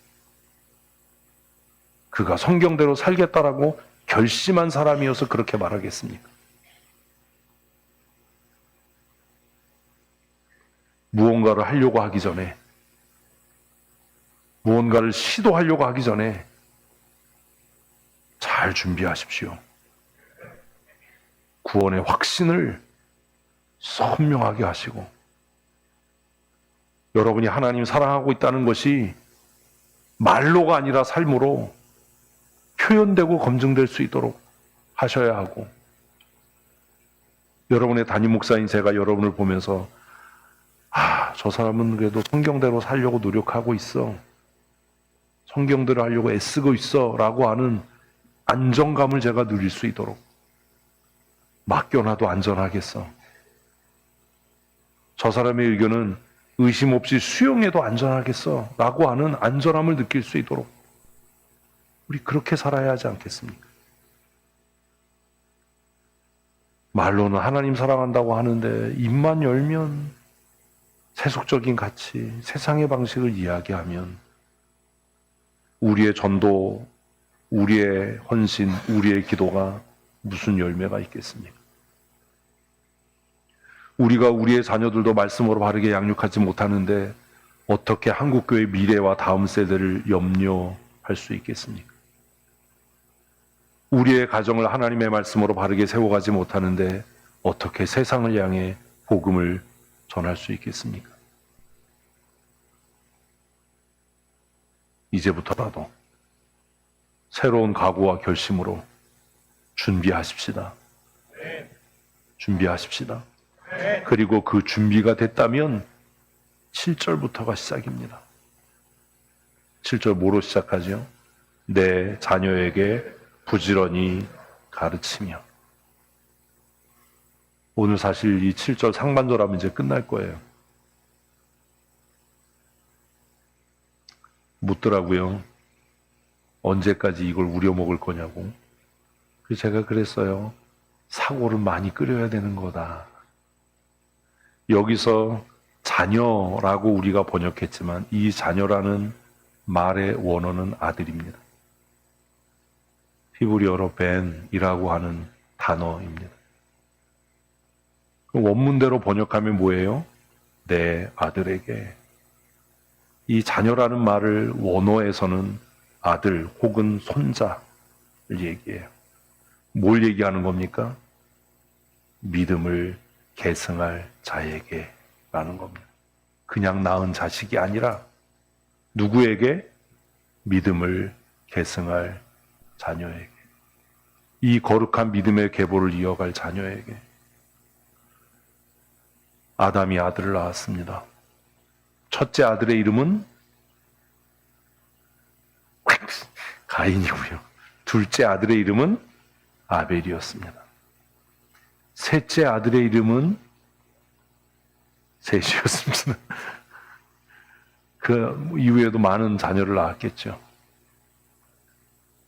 그가 성경대로 살겠다라고 결심한 사람이어서 그렇게 말하겠습니까? 무언가를 하려고 하기 전에, 무언가를 시도하려고 하기 전에 잘 준비하십시오. 구원의 확신을 선명하게 하시고, 여러분이 하나님 사랑하고 있다는 것이 말로가 아니라 삶으로 표현되고 검증될 수 있도록 하셔야 하고, 여러분의 담임 목사인 제가 여러분을 보면서 저 사람은 그래도 성경대로 살려고 노력하고 있어, 성경대로 하려고 애쓰고 있어 라고 하는 안정감을 제가 누릴 수 있도록, 맡겨놔도 안전하겠어, 저 사람의 의견은 의심 없이 수용해도 안전하겠어 라고 하는 안전함을 느낄 수 있도록 우리 그렇게 살아야 하지 않겠습니까? 말로는 하나님 사랑한다고 하는데 입만 열면 세속적인 가치, 세상의 방식을 이야기하면 우리의 전도, 우리의 헌신, 우리의 기도가 무슨 열매가 있겠습니까? 우리가 우리의 자녀들도 말씀으로 바르게 양육하지 못하는데 어떻게 한국교회의 미래와 다음 세대를 염려할 수 있겠습니까? 우리의 가정을 하나님의 말씀으로 바르게 세워가지 못하는데 어떻게 세상을 향해 복음을 전할 수 있겠습니까? 이제부터라도 새로운 각오와 결심으로 준비하십시다. 준비하십시다. 그리고 그 준비가 됐다면 7절부터가 시작입니다. 7절 뭐로 시작하죠? 내 자녀에게 부지런히 가르치며. 오늘 사실 이 7절 상반절하면 이제 끝날 거예요. 묻더라고요. 언제까지 이걸 우려먹을 거냐고. 그래서 제가 그랬어요. 사고를 많이 끓여야 되는 거다. 여기서 자녀라고 우리가 번역했지만 이 자녀라는 말의 원어는 아들입니다. 히브리어로 벤이라고 하는 단어입니다. 원문대로 번역하면 뭐예요? 내 아들에게. 이 자녀라는 말을 원어에서는 아들 혹은 손자를 얘기해요. 뭘 얘기하는 겁니까? 믿음을 계승할 자에게 라는 겁니다. 그냥 낳은 자식이 아니라 누구에게? 믿음을 계승할 자녀에게. 이 거룩한 믿음의 계보를 이어갈 자녀에게. 아담이 아들을 낳았습니다. 첫째 아들의 이름은 가인이고요. 둘째 아들의 이름은 아벨이었습니다. 셋째 아들의 이름은 셋이었습니다. 그 이후에도 많은 자녀를 낳았겠죠.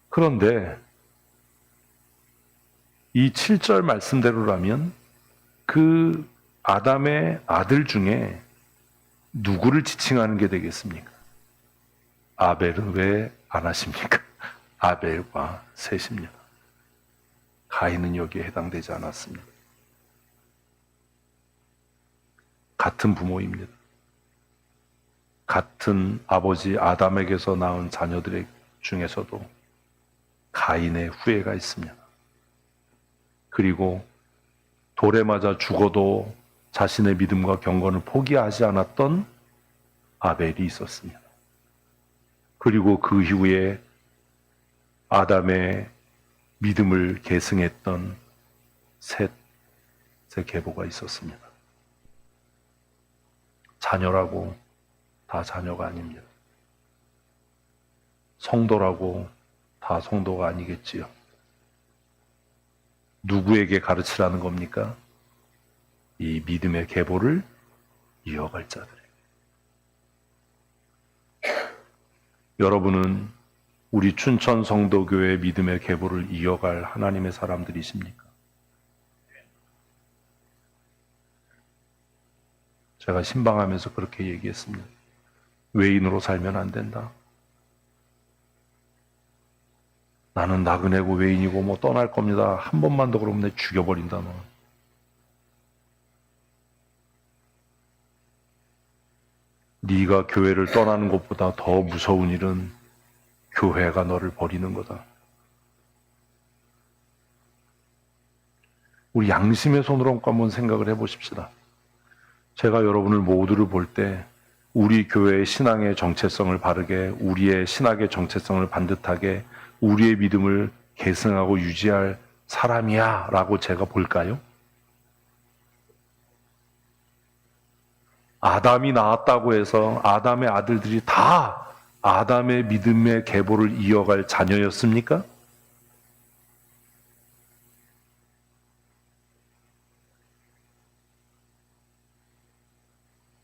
그런데 이 7절 말씀대로라면 그 아담의 아들 중에 누구를 지칭하는 게 되겠습니까? 아벨은 왜 안 하십니까? 아벨과 셋입니다. 가인은 여기에 해당되지 않았습니다. 같은 부모입니다. 같은 아버지 아담에게서 낳은 자녀들 중에서도 가인의 후예가 있습니다. 그리고 돌에 맞아 죽어도 자신의 믿음과 경건을 포기하지 않았던 아벨이 있었습니다. 그리고 그 이후에 아담의 믿음을 계승했던 셋의 계보가 있었습니다. 자녀라고 다 자녀가 아닙니다. 성도라고 다 성도가 아니겠지요. 누구에게 가르치라는 겁니까? 이 믿음의 계보를 이어갈 자들에게. 여러분은 우리 춘천 성도교회 믿음의 계보를 이어갈 하나님의 사람들이십니까? 제가 신방하면서 그렇게 얘기했습니다. 외인으로 살면 안 된다. 나는 나그네고 외인이고 뭐 떠날 겁니다. 한 번만 더 그러면 내 죽여버린다 너. 네가 교회를 떠나는 것보다 더 무서운 일은 교회가 너를 버리는 거다. 우리 양심의 손으로 한번 생각을 해보십시다. 제가 여러분을 모두를 볼 때 우리 교회의 신앙의 정체성을 바르게, 우리의 신학의 정체성을 반듯하게, 우리의 믿음을 계승하고 유지할 사람이야 라고 제가 볼까요? 아담이 나왔다고 해서 아담의 아들들이 다 아담의 믿음의 계보를 이어갈 자녀였습니까?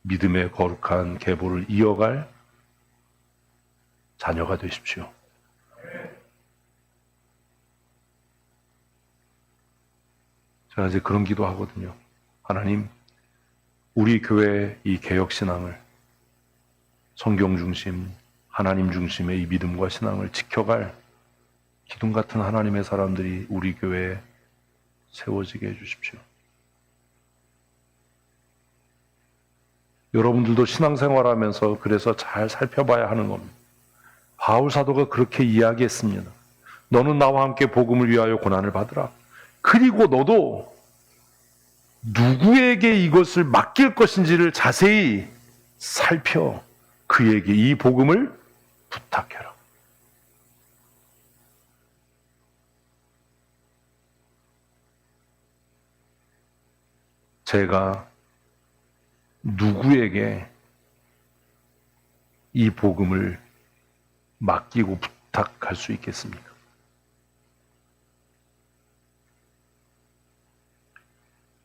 믿음의 거룩한 계보를 이어갈 자녀가 되십시오. 제가 이제 그런 기도 하거든요. 하나님, 우리 교회의 이 개혁신앙을 성경 중심, 하나님 중심의 이 믿음과 신앙을 지켜갈 기둥 같은 하나님의 사람들이 우리 교회에 세워지게 해주십시오. 여러분들도 신앙생활하면서 그래서 잘 살펴봐야 하는 겁니다. 바울 사도가 그렇게 이야기했습니다. 너는 나와 함께 복음을 위하여 고난을 받으라. 그리고 너도 누구에게 이것을 맡길 것인지를 자세히 살펴 그에게 이 복음을 부탁해라. 제가 누구에게 이 복음을 맡기고 부탁할 수 있겠습니까?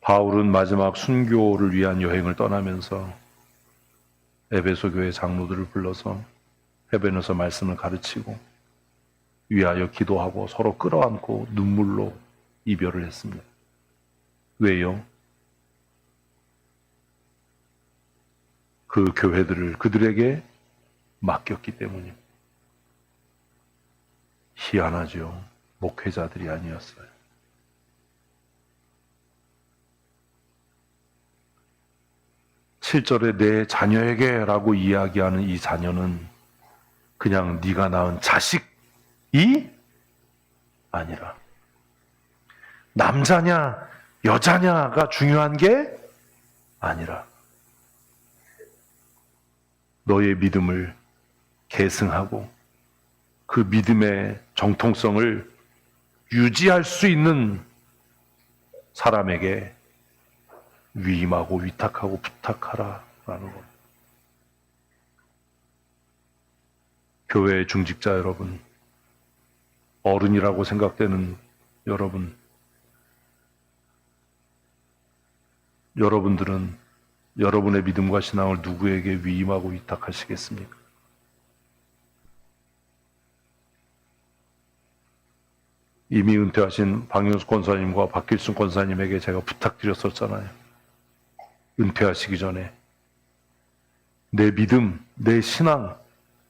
바울은 마지막 순교를 위한 여행을 떠나면서 에베소 교회 장로들을 불러서 해변에서 말씀을 가르치고 위하여 기도하고 서로 끌어안고 눈물로 이별을 했습니다. 왜요? 그 교회들을 그들에게 맡겼기 때문입니다. 희한하죠. 목회자들이 아니었어요. (7절에) 내 자녀에게 라고 이야기하는 이 자녀는 그냥 네가 낳은 자식이 아니라 남자냐 여자냐가 중요한 게 아니라 너의 믿음을 계승하고 그 믿음의 정통성을 유지할 수 있는 사람에게 위임하고 위탁하고 부탁하라라는 것. 교회의 중직자 여러분, 어른이라고 생각되는 여러분들은 여러분의 믿음과 신앙을 누구에게 위임하고 위탁하시겠습니까? 이미 은퇴하신 박윤수 권사님과 박길순 권사님에게 제가 부탁드렸었잖아요. 은퇴하시기 전에 내 믿음, 내 신앙,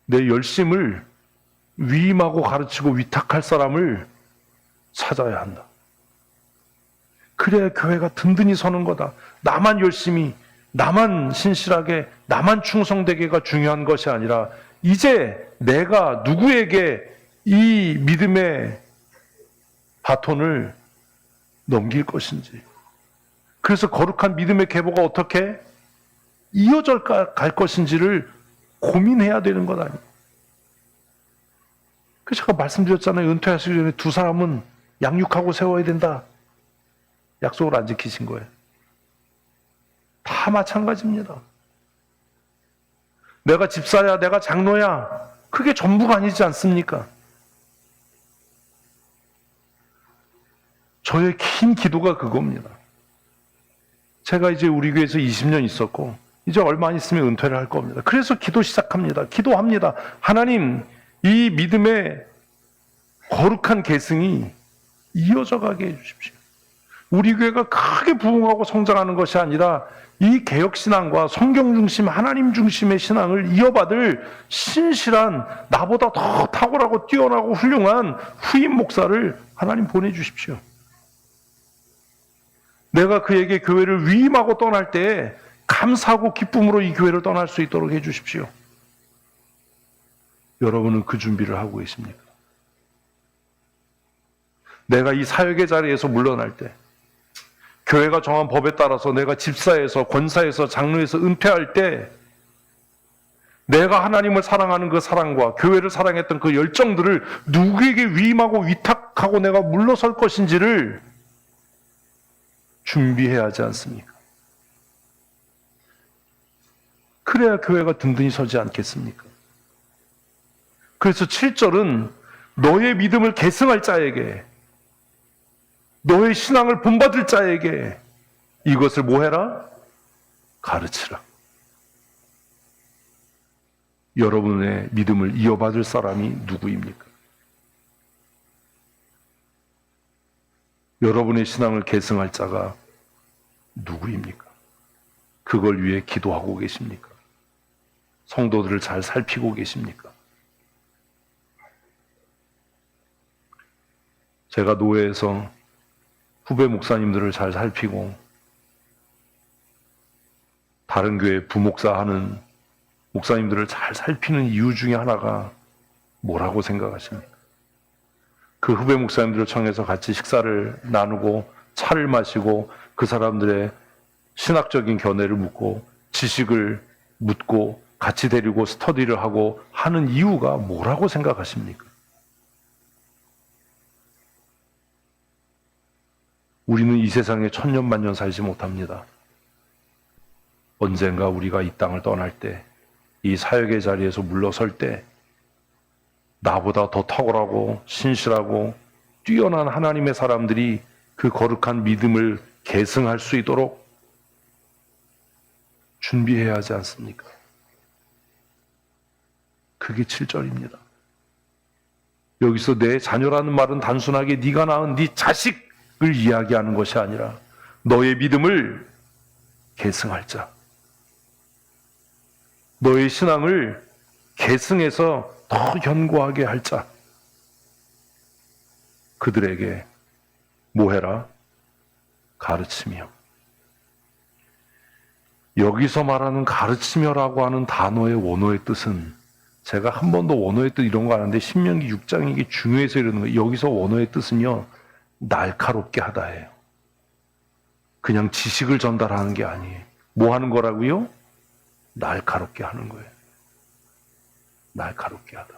내 열심을 위임하고 가르치고 위탁할 사람을 찾아야 한다. 그래야 교회가 든든히 서는 거다. 나만 열심히, 나만 신실하게, 나만 충성되게가 중요한 것이 아니라 이제 내가 누구에게 이 믿음의 바톤을 넘길 것인지, 그래서 거룩한 믿음의 계보가 어떻게 이어져 갈 것인지를 고민해야 되는 것 아니에요. 그래서 제가 말씀드렸잖아요. 은퇴하시기 전에 두 사람은 양육하고 세워야 된다. 약속을 안 지키신 거예요. 다 마찬가지입니다. 내가 집사야, 내가 장로야, 그게 전부가 아니지 않습니까? 저의 긴 기도가 그겁니다. 제가 이제 우리 교회에서 20년 있었고 이제 얼마 안 있으면 은퇴를 할 겁니다. 그래서 기도 시작합니다. 기도합니다. 하나님, 이 믿음의 거룩한 계승이 이어져 가게 해주십시오. 우리 교회가 크게 부흥하고 성장하는 것이 아니라 이 개혁신앙과 성경 중심, 하나님 중심의 신앙을 이어받을 신실한, 나보다 더 탁월하고 뛰어나고 훌륭한 후임 목사를 하나님 보내주십시오. 내가 그에게 교회를 위임하고 떠날 때 감사하고 기쁨으로 이 교회를 떠날 수 있도록 해주십시오. 여러분은 그 준비를 하고 계십니까? 내가 이 사역의 자리에서 물러날 때, 교회가 정한 법에 따라서 내가 집사에서, 권사에서, 장로에서 은퇴할 때 내가 하나님을 사랑하는 그 사랑과 교회를 사랑했던 그 열정들을 누구에게 위임하고 위탁하고 내가 물러설 것인지를 준비해야 하지 않습니까? 그래야 교회가 든든히 서지 않겠습니까? 그래서 7절은 너의 믿음을 계승할 자에게, 너의 신앙을 본받을 자에게 이것을 뭐 해라? 가르치라. 여러분의 믿음을 이어받을 사람이 누구입니까? 여러분의 신앙을 계승할 자가 누구입니까? 그걸 위해 기도하고 계십니까? 성도들을 잘 살피고 계십니까? 제가 노회에서 후배 목사님들을 잘 살피고 다른 교회 부목사 하는 목사님들을 잘 살피는 이유 중에 하나가 뭐라고 생각하십니까? 그 후배 목사님들을 청해서 같이 식사를 나누고 차를 마시고 그 사람들의 신학적인 견해를 묻고 지식을 묻고 같이 데리고 스터디를 하고 하는 이유가 뭐라고 생각하십니까? 우리는 이 세상에 천년만년 살지 못합니다. 언젠가 우리가 이 땅을 떠날 때, 이 사역의 자리에서 물러설 때 나보다 더 탁월하고 신실하고 뛰어난 하나님의 사람들이 그 거룩한 믿음을 계승할 수 있도록 준비해야 하지 않습니까? 그게 7절입니다. 여기서 내 자녀라는 말은 단순하게 네가 낳은 네 자식을 이야기하는 것이 아니라 너의 믿음을 계승할 자, 너의 신앙을 계승해서 더 견고하게 할 자, 그들에게 뭐 해라? 가르치며. 여기서 말하는 가르치며라고 하는 단어의 원어의 뜻은, 제가 한 번도 원어의 뜻 이런 거 아는데 신명기 6장이 이게 중요해서 이러는 거예요. 여기서 원어의 뜻은요, 날카롭게 하다예요. 그냥 지식을 전달하는 게 아니에요. 뭐 하는 거라고요? 날카롭게 하는 거예요. 날카롭게 하다.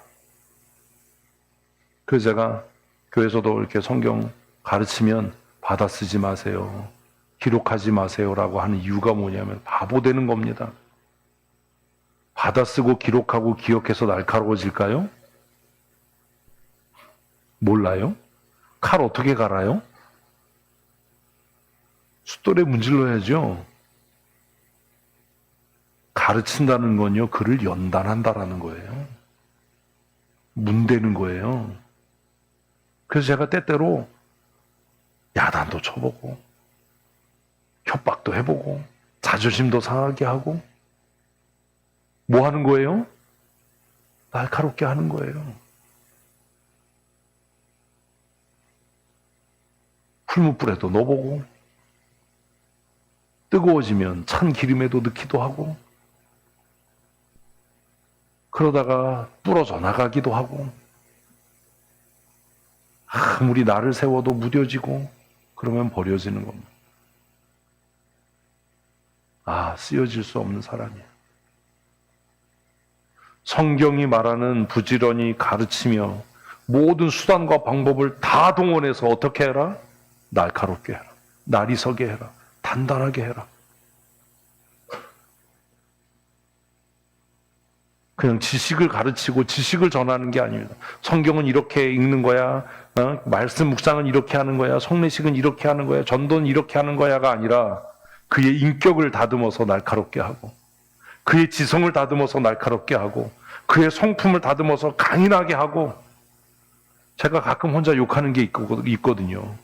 그래서 제가 교회에서도 이렇게 성경 가르치면 받아 쓰지 마세요, 기록하지 마세요라고 하는 이유가 뭐냐면 바보 되는 겁니다. 받아 쓰고 기록하고 기억해서 날카로워질까요? 몰라요? 칼 어떻게 갈아요? 숫돌에 문질러야죠. 가르친다는 건요, 그를 연단한다라는 거예요. 문대는 거예요. 그래서 제가 때때로 야단도 쳐보고, 협박도 해보고, 자존심도 상하게 하고, 뭐 하는 거예요? 날카롭게 하는 거예요. 풀무불에도 넣어보고, 뜨거워지면 찬 기름에도 넣기도 하고, 그러다가 부러져 나가기도 하고, 아무리 나를 세워도 무뎌지고, 그러면 버려지는 겁니다. 쓰여질 수 없는 사람이야. 성경이 말하는 부지런히 가르치며 모든 수단과 방법을 다 동원해서 어떻게 해라? 날카롭게 해라. 날이 서게 해라. 단단하게 해라. 그냥 지식을 가르치고 지식을 전하는 게 아닙니다. 성경은 이렇게 읽는 거야. 말씀 묵상은 이렇게 하는 거야. 성례식은 이렇게 하는 거야. 전도는 이렇게 하는 거야가 아니라 그의 인격을 다듬어서 날카롭게 하고 그의 지성을 다듬어서 날카롭게 하고 그의 성품을 다듬어서 강인하게 하고 제가 가끔 혼자 욕하는 게 있거든요.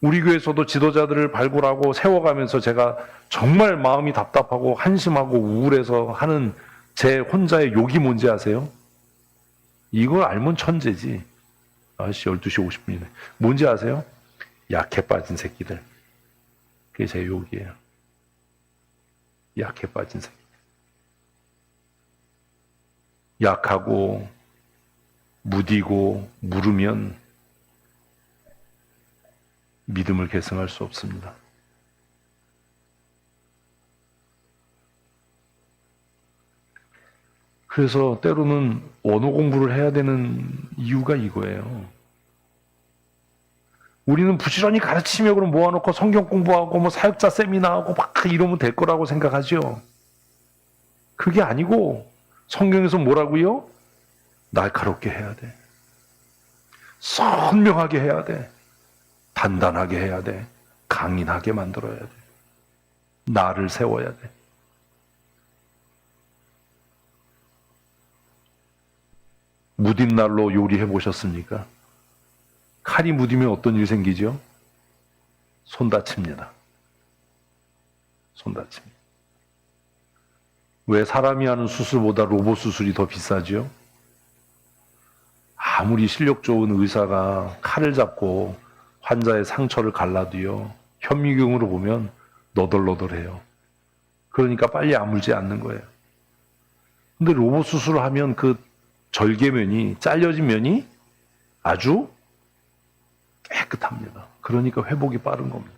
우리 교회에서도 지도자들을 발굴하고 세워가면서 제가 정말 마음이 답답하고 한심하고 우울해서 하는 제 혼자의 욕이 뭔지 아세요? 이걸 알면 천재지. 12시 50분이네. 뭔지 아세요? 약해 빠진 새끼들. 그게 제 욕이에요. 약해 빠진 새끼. 약하고 무디고 무르면 믿음을 계승할 수 없습니다. 그래서 때로는 언어 공부를 해야 되는 이유가 이거예요. 우리는 부지런히 가르치며 그럼 모아놓고 성경 공부하고 뭐 사역자 세미나하고 막 이러면 될 거라고 생각하죠. 그게 아니고 성경에서 뭐라고요? 날카롭게 해야 돼. 선명하게 해야 돼. 단단하게 해야 돼. 강인하게 만들어야 돼. 나를 세워야 돼. 무딘 날로 요리해 보셨습니까? 칼이 무디면 어떤 일이 생기죠? 손 다칩니다. 손 다칩니다. 왜 사람이 하는 수술보다 로봇 수술이 더 비싸죠? 아무리 실력 좋은 의사가 칼을 잡고 환자의 상처를 갈라도요, 현미경으로 보면 너덜너덜해요. 그러니까 빨리 아물지 않는 거예요. 근데 로봇 수술을 하면 그 절개면이, 잘려진 면이 아주 깨끗합니다. 그러니까 회복이 빠른 겁니다.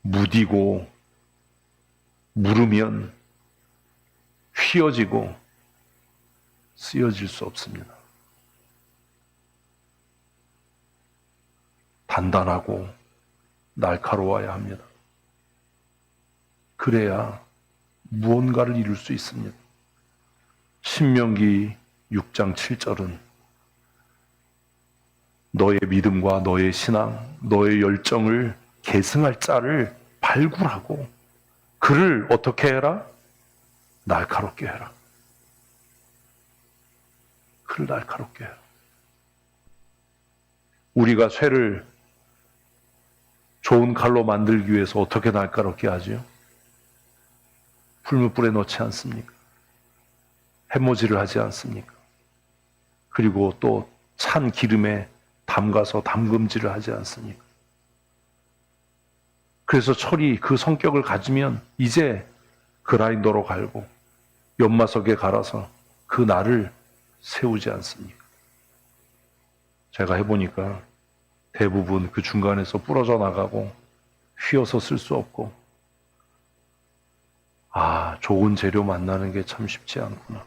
무디고 무르면 휘어지고 쓰여질 수 없습니다. 단단하고 날카로워야 합니다. 그래야 무언가를 이룰 수 있습니다. 신명기 6장 7절은 너의 믿음과 너의 신앙, 너의 열정을 계승할 자를 발굴하고 그를 어떻게 해라? 날카롭게 해라. 그를 날카롭게 해라. 우리가 쇠를 좋은 칼로 만들기 위해서 어떻게 날카롭게 하죠? 풀무불에 넣지 않습니까? 해모질을 하지 않습니까? 그리고 또 찬 기름에 담가서 담금질을 하지 않습니까? 그래서 철이 그 성격을 가지면 이제 그라인더로 갈고 연마석에 갈아서 그 날을 세우지 않습니까? 제가 해보니까 대부분 그 중간에서 부러져 나가고 휘어서 쓸 수 없고 좋은 재료 만나는 게 참 쉽지 않구나.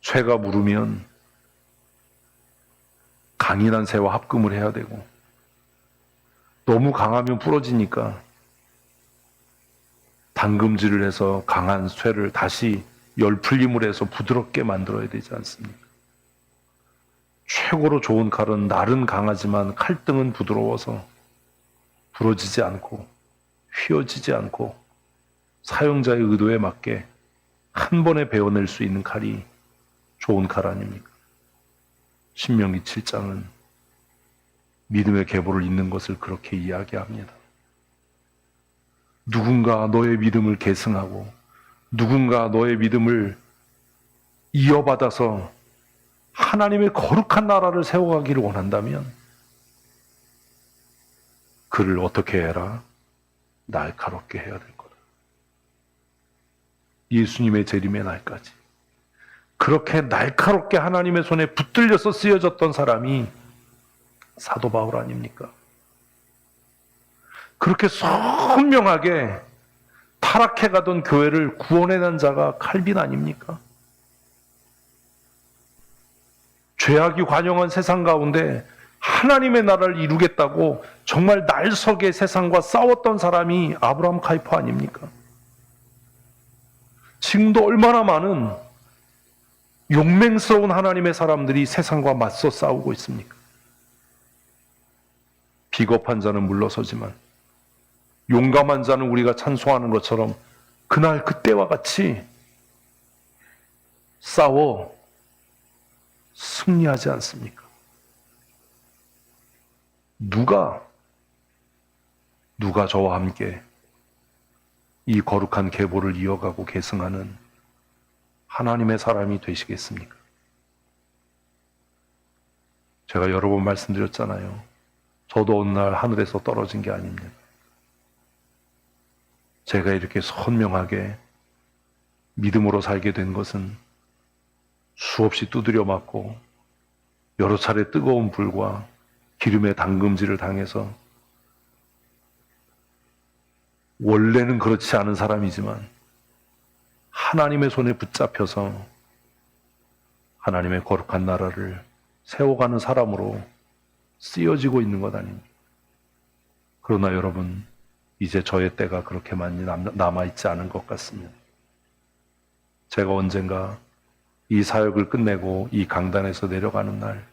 쇠가 무르면 강인한 쇠와 합금을 해야 되고 너무 강하면 부러지니까 담금질을 해서 강한 쇠를 다시 열풀림을 해서 부드럽게 만들어야 되지 않습니까? 최고로 좋은 칼은 날은 강하지만 칼등은 부드러워서 부러지지 않고 휘어지지 않고 사용자의 의도에 맞게 한 번에 베어낼 수 있는 칼이 좋은 칼 아닙니까? 신명기 7장은 믿음의 계보를 잇는 것을 그렇게 이야기합니다. 누군가 너의 믿음을 계승하고 누군가 너의 믿음을 이어받아서 하나님의 거룩한 나라를 세워가기를 원한다면 그를 어떻게 해라? 날카롭게 해야 될 거다. 예수님의 재림의 날까지 그렇게 날카롭게 하나님의 손에 붙들려서 쓰여졌던 사람이 사도 바울 아닙니까? 그렇게 선명하게 타락해가던 교회를 구원해낸 자가 칼빈 아닙니까? 죄악이 관영한 세상 가운데 하나님의 나라를 이루겠다고 정말 날석에 세상과 싸웠던 사람이 아브라함 카이퍼 아닙니까? 지금도 얼마나 많은 용맹스러운 하나님의 사람들이 세상과 맞서 싸우고 있습니까? 비겁한 자는 물러서지만 용감한 자는 우리가 찬송하는 것처럼 그날 그때와 같이 싸워 승리하지 않습니까? 누가 저와 함께 이 거룩한 계보를 이어가고 계승하는 하나님의 사람이 되시겠습니까? 제가 여러 번 말씀드렸잖아요. 저도 어느 날 하늘에서 떨어진 게 아닙니다. 제가 이렇게 선명하게 믿음으로 살게 된 것은 수없이 두드려 맞고 여러 차례 뜨거운 불과 기름의 담금질을 당해서 원래는 그렇지 않은 사람이지만 하나님의 손에 붙잡혀서 하나님의 거룩한 나라를 세워가는 사람으로 쓰여지고 있는 것 아닙니까? 그러나 여러분, 이제 저의 때가 그렇게 많이 남아있지 않은 것 같습니다. 제가 언젠가 이 사역을 끝내고 이 강단에서 내려가는 날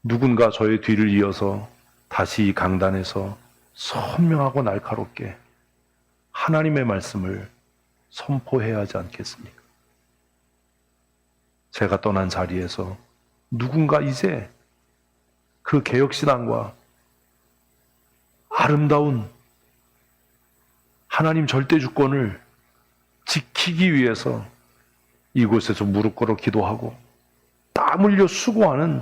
누군가 저의 뒤를 이어서 다시 이 강단에서 선명하고 날카롭게 하나님의 말씀을 선포해야 하지 않겠습니까? 제가 떠난 자리에서 누군가 이제 그 개혁신앙과 아름다운 하나님 절대주권을 지키기 위해서 이곳에서 무릎 꿇어 기도하고 땀 흘려 수고하는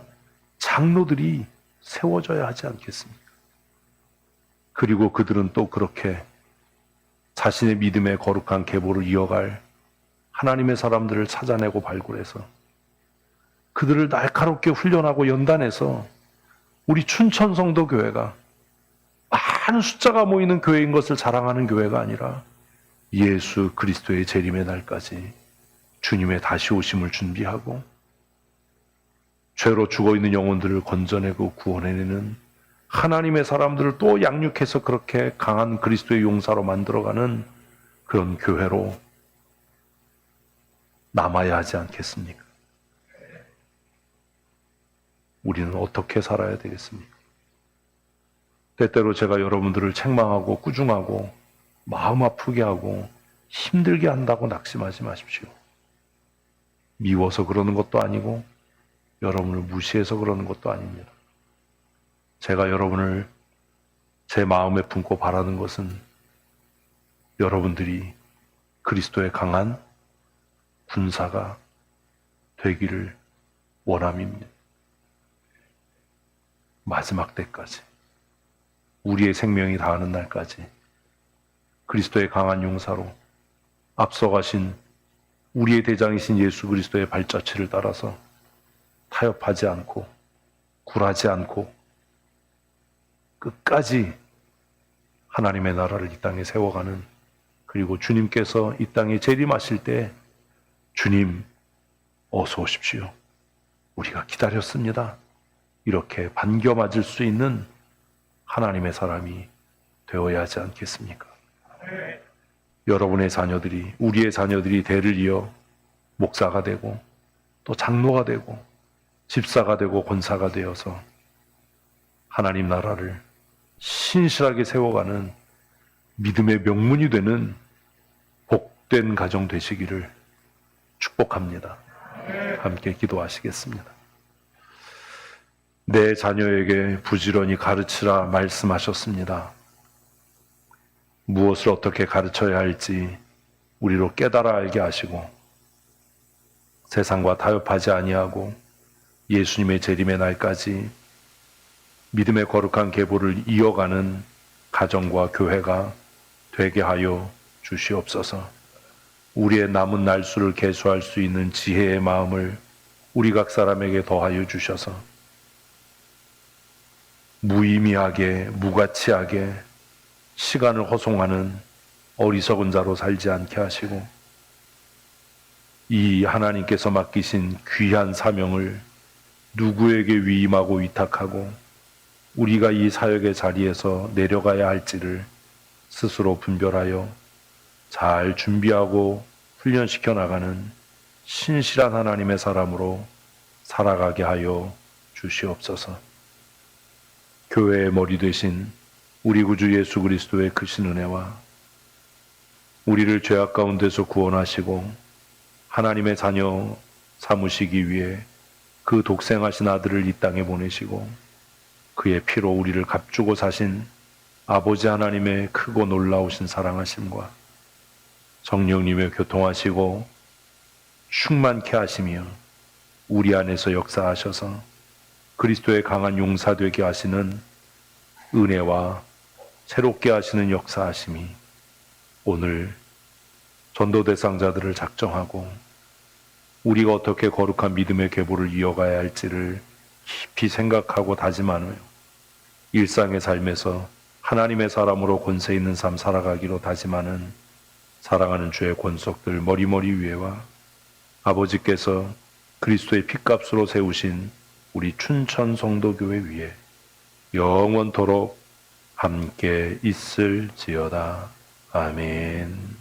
장로들이 세워져야 하지 않겠습니까? 그리고 그들은 또 그렇게 자신의 믿음의 거룩한 계보를 이어갈 하나님의 사람들을 찾아내고 발굴해서 그들을 날카롭게 훈련하고 연단해서 우리 춘천성도 교회가 많은 숫자가 모이는 교회인 것을 자랑하는 교회가 아니라 예수 그리스도의 재림의 날까지 주님의 다시 오심을 준비하고 죄로 죽어있는 영혼들을 건져내고 구원해내는 하나님의 사람들을 또 양육해서 그렇게 강한 그리스도의 용사로 만들어가는 그런 교회로 남아야 하지 않겠습니까? 우리는 어떻게 살아야 되겠습니까? 때때로 제가 여러분들을 책망하고 꾸중하고 마음 아프게 하고 힘들게 한다고 낙심하지 마십시오. 미워서 그러는 것도 아니고 여러분을 무시해서 그러는 것도 아닙니다. 제가 여러분을 제 마음에 품고 바라는 것은 여러분들이 그리스도의 강한 군사가 되기를 원함입니다. 마지막 때까지 우리의 생명이 다하는 날까지 그리스도의 강한 용사로 앞서가신 우리의 대장이신 예수 그리스도의 발자취를 따라서 타협하지 않고 굴하지 않고 끝까지 하나님의 나라를 이 땅에 세워가는, 그리고 주님께서 이 땅에 재림하실 때 주님 어서 오십시오, 우리가 기다렸습니다, 이렇게 반겨 맞을 수 있는 하나님의 사람이 되어야 하지 않겠습니까? 여러분의 자녀들이, 우리의 자녀들이 대를 이어 목사가 되고 또 장로가 되고 집사가 되고 권사가 되어서 하나님 나라를 신실하게 세워가는 믿음의 명문이 되는 복된 가정 되시기를 축복합니다. 함께 기도하시겠습니다. 내 자녀에게 부지런히 가르치라 말씀하셨습니다. 무엇을 어떻게 가르쳐야 할지 우리로 깨달아 알게 하시고 세상과 타협하지 아니하고 예수님의 재림의 날까지 믿음의 거룩한 계보를 이어가는 가정과 교회가 되게 하여 주시옵소서. 우리의 남은 날수를 계수할 수 있는 지혜의 마음을 우리 각 사람에게 더하여 주셔서 무의미하게 무가치하게 시간을 허송하는 어리석은 자로 살지 않게 하시고 이 하나님께서 맡기신 귀한 사명을 누구에게 위임하고 위탁하고 우리가 이 사역의 자리에서 내려가야 할지를 스스로 분별하여 잘 준비하고 훈련시켜 나가는 신실한 하나님의 사람으로 살아가게 하여 주시옵소서. 교회의 머리 되신 우리 구주 예수 그리스도의 크신 은혜와 우리를 죄악 가운데서 구원하시고 하나님의 자녀 삼으시기 위해 그 독생하신 아들을 이 땅에 보내시고 그의 피로 우리를 값주고 사신 아버지 하나님의 크고 놀라우신 사랑하심과 성령님의 교통하시고 충만케 하시며 우리 안에서 역사하셔서 그리스도의 강한 용사 되게 하시는 은혜와 새롭게 하시는 역사하심이 오늘 전도 대상자들을 작정하고 우리가 어떻게 거룩한 믿음의 계보를 이어가야 할지를 깊이 생각하고 다짐하며 일상의 삶에서 하나님의 사람으로 권세 있는 삶 살아가기로 다짐하는 사랑하는 주의 권속들 머리머리 위에와 아버지께서 그리스도의 핏값으로 세우신 우리 춘천 성도교회 위에 영원토록 함께 있을지어다. 아멘.